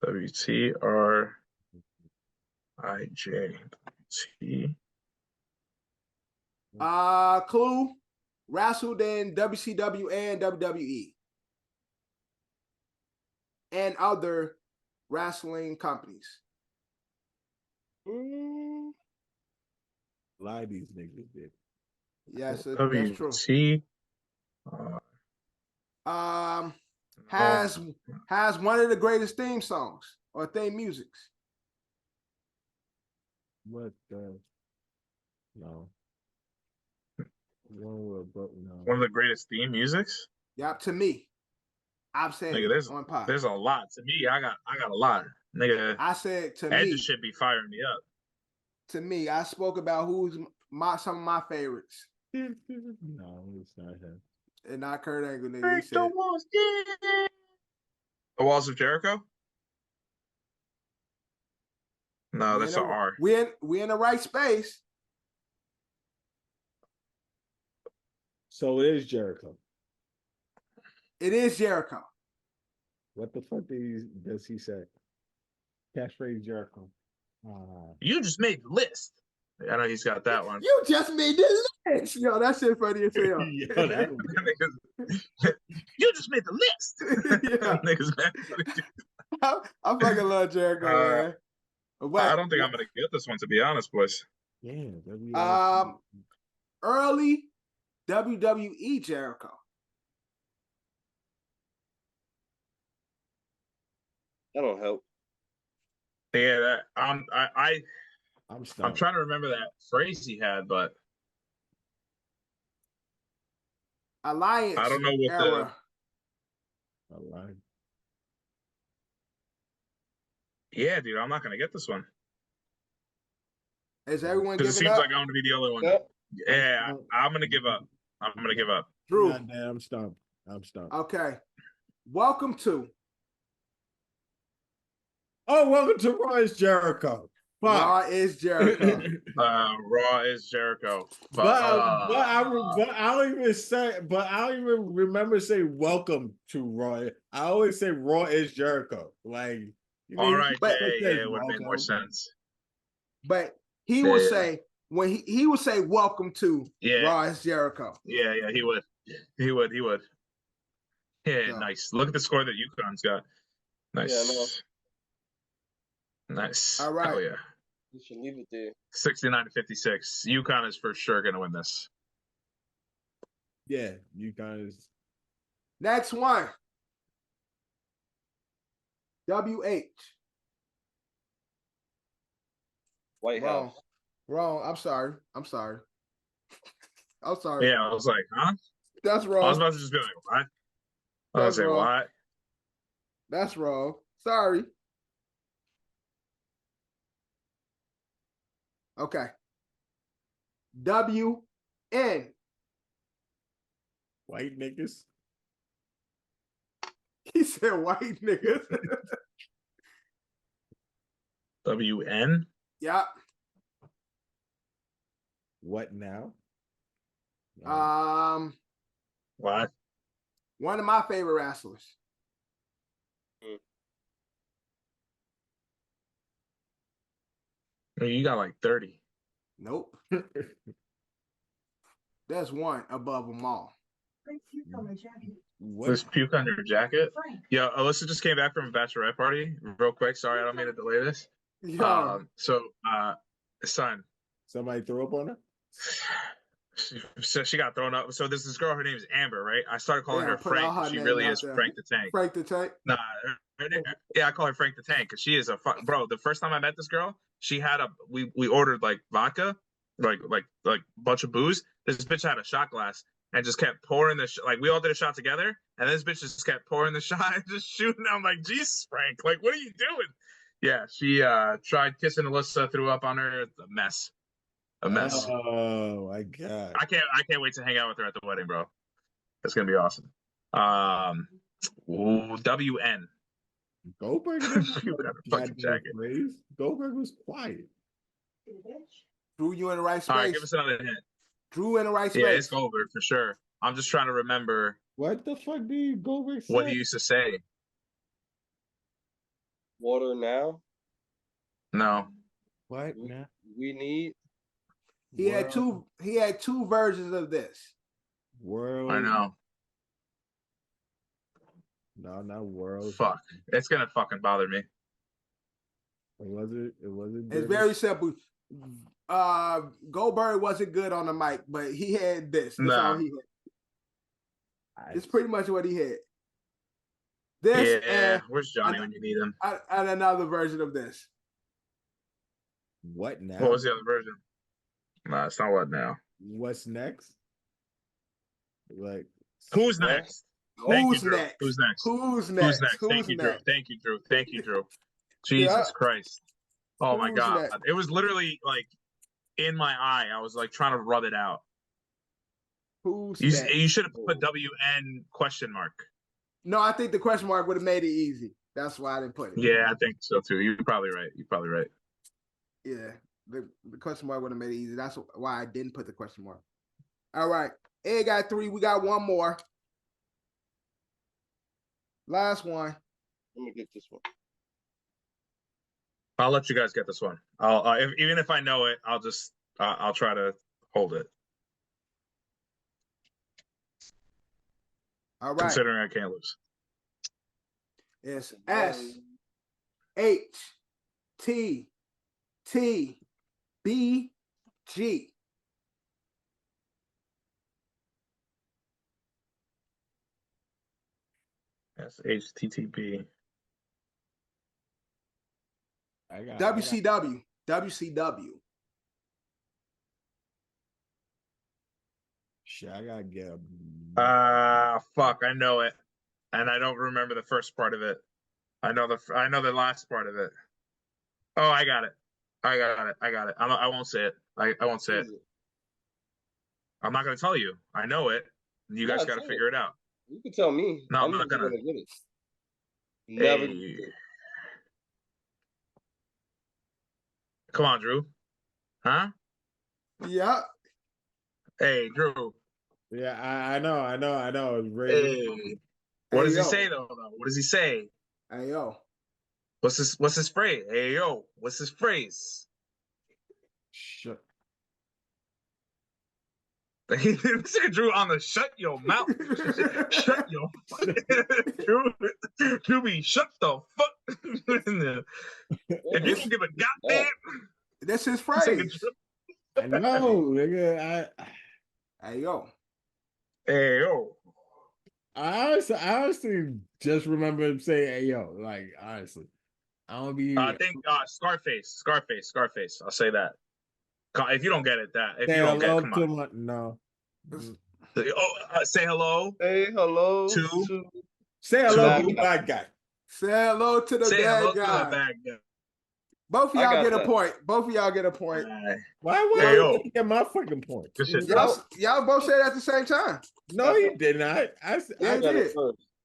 WTRIJ. Clue. Wrestled in WCW and WWE. And other wrestling companies. A lot of these niggas did. Yes, that's true. Has one of the greatest theme songs or theme musics. What the? No. One of the greatest theme musics? Yep, to me. I'm saying nigga, on pop. There's a lot. To me, I got a lot. Nigga, I said to Edge me. should be firing me up. To me, I spoke about who's some of my favorites. No, it's not him. And not Kurt Angle, nigga. He Break said, the walls, yeah. The Walls of Jericho? No, that's an R. we in the right space. So it is Jericho. It is Jericho. What the fuck does he say? Catchphrase Jericho. You just made the list. I know he's got that one. You just made the list. Yo, that shit funny as hell. Yo, that you just made the list. I fucking love Jericho, man. But, I don't think I'm gonna get this one, to be honest, boys. Yeah. Early WWE Jericho. That don't help. Yeah, that I'm stuck. I'm trying to remember that phrase he had, but Alliance. I don't know what era. Alliance. Yeah, dude, I'm not gonna get this one. Is everyone Because it giving seems up? like I'm gonna be the only one. Yep. Yeah, I'm gonna give up. I'm gonna give up. Drew. Nah, I'm stumped. Okay. Welcome to welcome to Raw is Jericho. Raw is Jericho. Raw is Jericho. But I don't even remember saying welcome to Raw. I always say Raw is Jericho. Like, all right, but yeah, it would make more sense. But he would say when he would say welcome to Raw is Jericho. Yeah, he would. Yeah, So. Nice. Look at the score that UConn's got. Nice. Yeah, Nice. All right. Oh yeah. You should leave it there. 69-56. UConn is for sure gonna win this. Yeah, you guys. Next one. WH. White House. Wrong. I'm sorry. I'm sorry. Yeah, I was like, huh? That's wrong. I was about to just be like, what? I was like, what? That's wrong. Sorry. Okay. WN. White niggas. He said white niggas. WN? Yeah. What now? What? One of my favorite wrestlers. You got like 30. Nope. There's one above them all. There's puke on your jacket? Yeah, Alyssa just came back from a bachelorette party. Real quick, sorry, I don't mean to delay this. Yeah. Son. Somebody throw up on her? She got thrown up. So there's this girl, her name is Amber, right? I started calling her Frank. She really is Frank the Tank. Frank the Tank? Nah, I call her Frank the Tank because she is a bro. The first time I met this girl, she had we ordered like vodka, like a bunch of booze. This bitch had a shot glass and just kept pouring the like we all did a shot together, and this bitch just kept pouring the shot and just shooting. I'm like, Jesus, Frank, like what are you doing? Yeah, she tried kissing Alyssa, threw up on her. It's a mess. A mess. Oh my god! I can't wait to hang out with her at the wedding, bro. It's gonna be awesome. WN. Goldberg. Fucking jacket. Goldberg was quiet. Drew, you in the right space. All right, give us another hint. Drew in the right space. Yeah, it's Goldberg for sure. I'm just trying to remember. What the fuck did Goldberg say? What he used to say. Water now. No. What? Nah. We need. He had two versions of this. World. I know. No, not world. Fuck. It's gonna fucking bother me. It wasn't. It's very simple. Goldberg wasn't good on the mic, but he had this. That's all he had. It's pretty much what he had. This where's Johnny when you need him? And another version of this. What now? What was the other version? Nah, it's not what now. What's next? Like who's next? Who's next? Who's next? Who's next? Thank you, Drew. Thank you, Drew. Jesus Christ. Oh my God. Next? It was literally like in my eye. I was like trying to rub it out. Who's You that? you should have put WN question mark. No, I think the question mark would have made it easy. That's why I didn't put it. Yeah, I think so too. You're probably right. Yeah, the question mark would have made it easy. That's why I didn't put the question mark. All right. Ed got 3. We got one more. Last one. Let me get this one. I'll let you guys get this one. Even if I know it, I'll try to hold it. All right. Considering I can't lose. It's SHTTBG. SHTTB. WCW. WCW. Shit, I gotta get a. Fuck, I know it, and I don't remember the first part of it. I know the last part of it. Oh, I got it. I won't say it. I won't say it. I'm not gonna tell you. I know it. You guys got to figure it out. You can tell me. No, I'm not gonna get it. Never. Come on, Drew. Huh? Yeah. Hey, Drew. Yeah, I know. Hey. What does he say though? What does he say? Hey yo. What's his phrase? Hey yo. What's his phrase? Shut. Drew on the shut your mouth. Shut your Drew be shut the fuck. If you can give a goddamn. That's his phrase. I know, nigga. Hey yo. Hey yo. I honestly just remember him saying "hey yo." Like honestly, I don't be. I think Scarface. I'll say that. If you don't get it, if you don't get it, come on. No. Say hello. Say hello to. Say hello to the bad guy. Say hello to the bad guy. Both of y'all get a point. Why you get my fucking point? Y'all both said it at the same time. No, you did not. I did.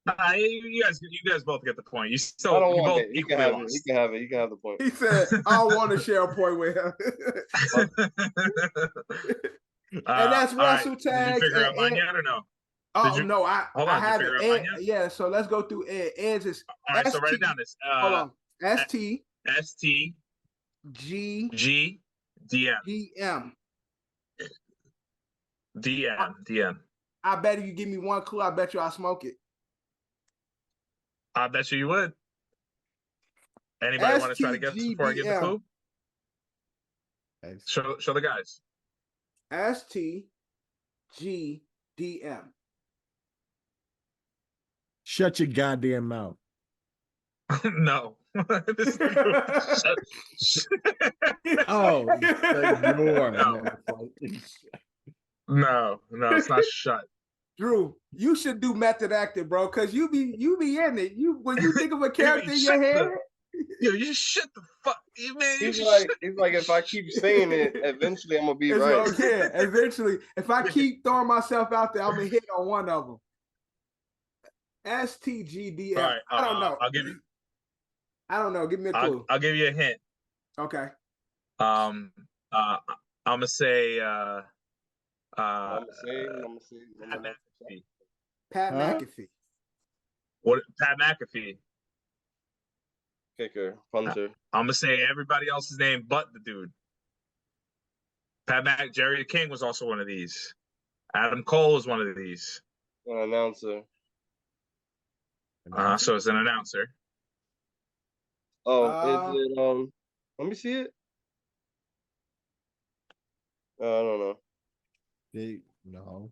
You guys both get the point. You both equally lost. You can have it. You can have the point. He said, "I don't want to share a point with him." And that's Wrestle Tags. Did you figure out mine yet or no? Oh no, I have it. Yeah, so let's go through Ed. Ed's is all right. So write it down. This hold on. ST G DM. I bet if you give me one clue, I bet you I'll smoke it. I bet you would. Anybody want to try to guess before I give the clue? Show the guys. STGDM. Shut your goddamn mouth. No. Oh, no, it's not shut. Drew, you should do method acting, bro, because you be in it. When you think of a character in your head. Yo, you just shut the fuck, man. He's like, if I keep saying it, eventually I'm gonna be right. Yeah, eventually, if I keep throwing myself out there, I'm gonna hit on one of them. STGDM. All right, I don't know. I'll give you. I don't know. Give me a clue. I'll give you a hint. Okay. I'm gonna say. I'm gonna say. Pat McAfee. What? Pat McAfee. Kicker, punter. I'm gonna say everybody else's name but the dude. Jerry the King was also one of these. Adam Cole was one of these. An announcer. So it's an announcer. Oh, is it let me see it. I don't know. No.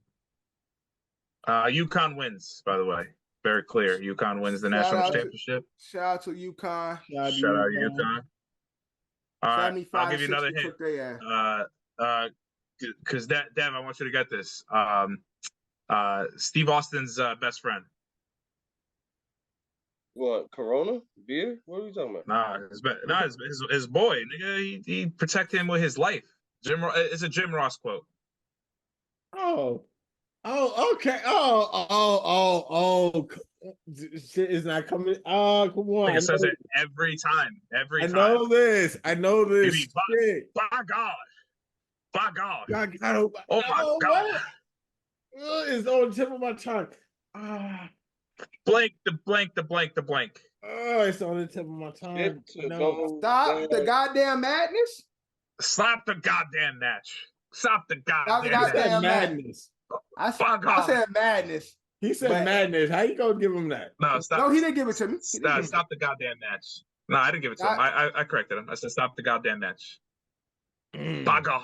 UConn wins, by the way. Very clear. UConn wins the national championship. Shout out to UConn. Shout out UConn. All right, I'll give you another hint. Because Dev, I want you to get this. Steve Austin's best friend. What? Corona? Beer? What are we talking about? His boy, nigga. He protected him with his life. It's a Jim Ross quote. Oh, Oh, okay. Oh. Shit is not coming. Oh, come on. It says it every time. I know this. Maybe, Shit. by God. God, Oh my God. It's on the tip of my tongue. Blank. Oh, it's on the tip of my tongue. Stop the goddamn madness. Stop the goddamn match. Stop the goddamn madness. I said madness. He said madness. How you gonna give him that? No, stop. No, he didn't give it to me. Stop the goddamn match. No, I didn't give it to him. I corrected him. I said stop the goddamn match. By God.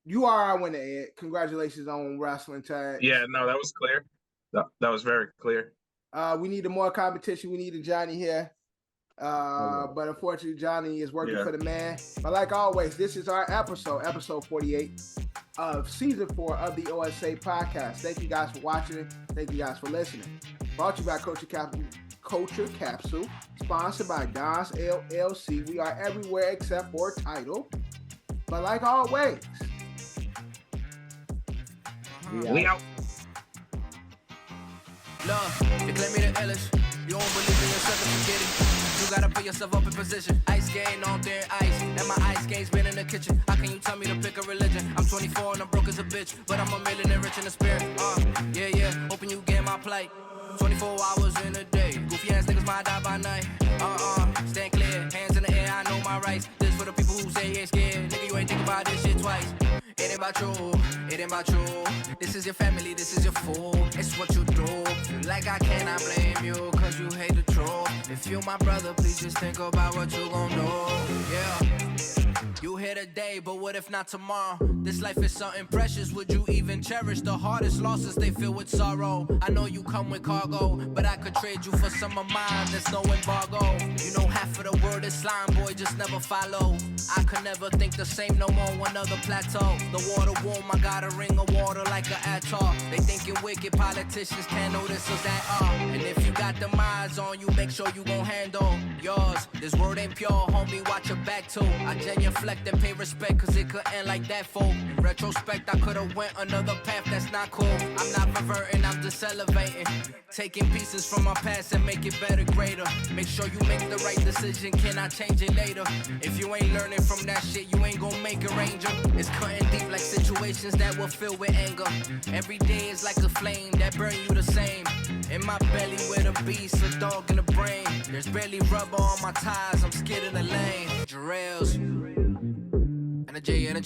You are our winner, Ed. Congratulations on Wrestling Tags. Yeah, no, that was clear. That was very clear. We needed more competition. We needed Johnny here. But unfortunately, Johnny is working for the man. But like always, this is our episode 48 of season 4 of the OSA podcast. Thank you guys for watching. Thank you guys for listening. Brought to you by Culture Capsule, sponsored by Don's LLC. We are everywhere except for Tidal. But like always, we out. Love, you claim me the illest. You don't believe in yourself and forget it. You gotta put yourself up in position. Ice skating on thin ice, and my ice skate's been in the kitchen. How can you tell me to pick a religion? I'm 24 and I'm broke as a bitch, but I'm a millionaire rich in the spirit. Yeah, hoping you get my plight. 24 hours in a day. Goofy ass niggas might die by night. Stand clear, hands in the air, I know my rights. This for the people who say you ain't scared. Nigga, you ain't think about this shit twice. It ain't about you. This is your family, this is your fool. It's what you do. Feel like I cannot blame you, cause you hate the truth. If you my brother, please just think about what you gon' do. Yeah. You here today, but what if not tomorrow? This life is something precious, would you even cherish? The hardest losses, they fill with sorrow. I know you come with cargo, but I could trade you for some of mine, there's no embargo. You know half of the word is slime, boy, just never follow. I could never think the same no more, another plateau. The water warm, I got a ring of water like an atoll. They thinking wicked politicians can't notice us at all. And if you got them eyes on you, make sure you gon' handle yours. This word ain't pure, homie, watch your back too. I genuflect and pay respect, cause it could end like that, folk. In retrospect, I could've went another path that's not cool. I'm not reverting, I'm just elevating. Taking pieces from my past and make it better, greater. Make sure you make the right decision, can I change it later? If you ain't learning from that shit, you ain't gon' make a ranger. It's cutting deep like situations that will fill with anger. Every day is like a flame that burn you the same. In my belly with a beast, a dog in the brain. There's barely rubber on my tires, I'm scared in the lane. Jerellz. Energy.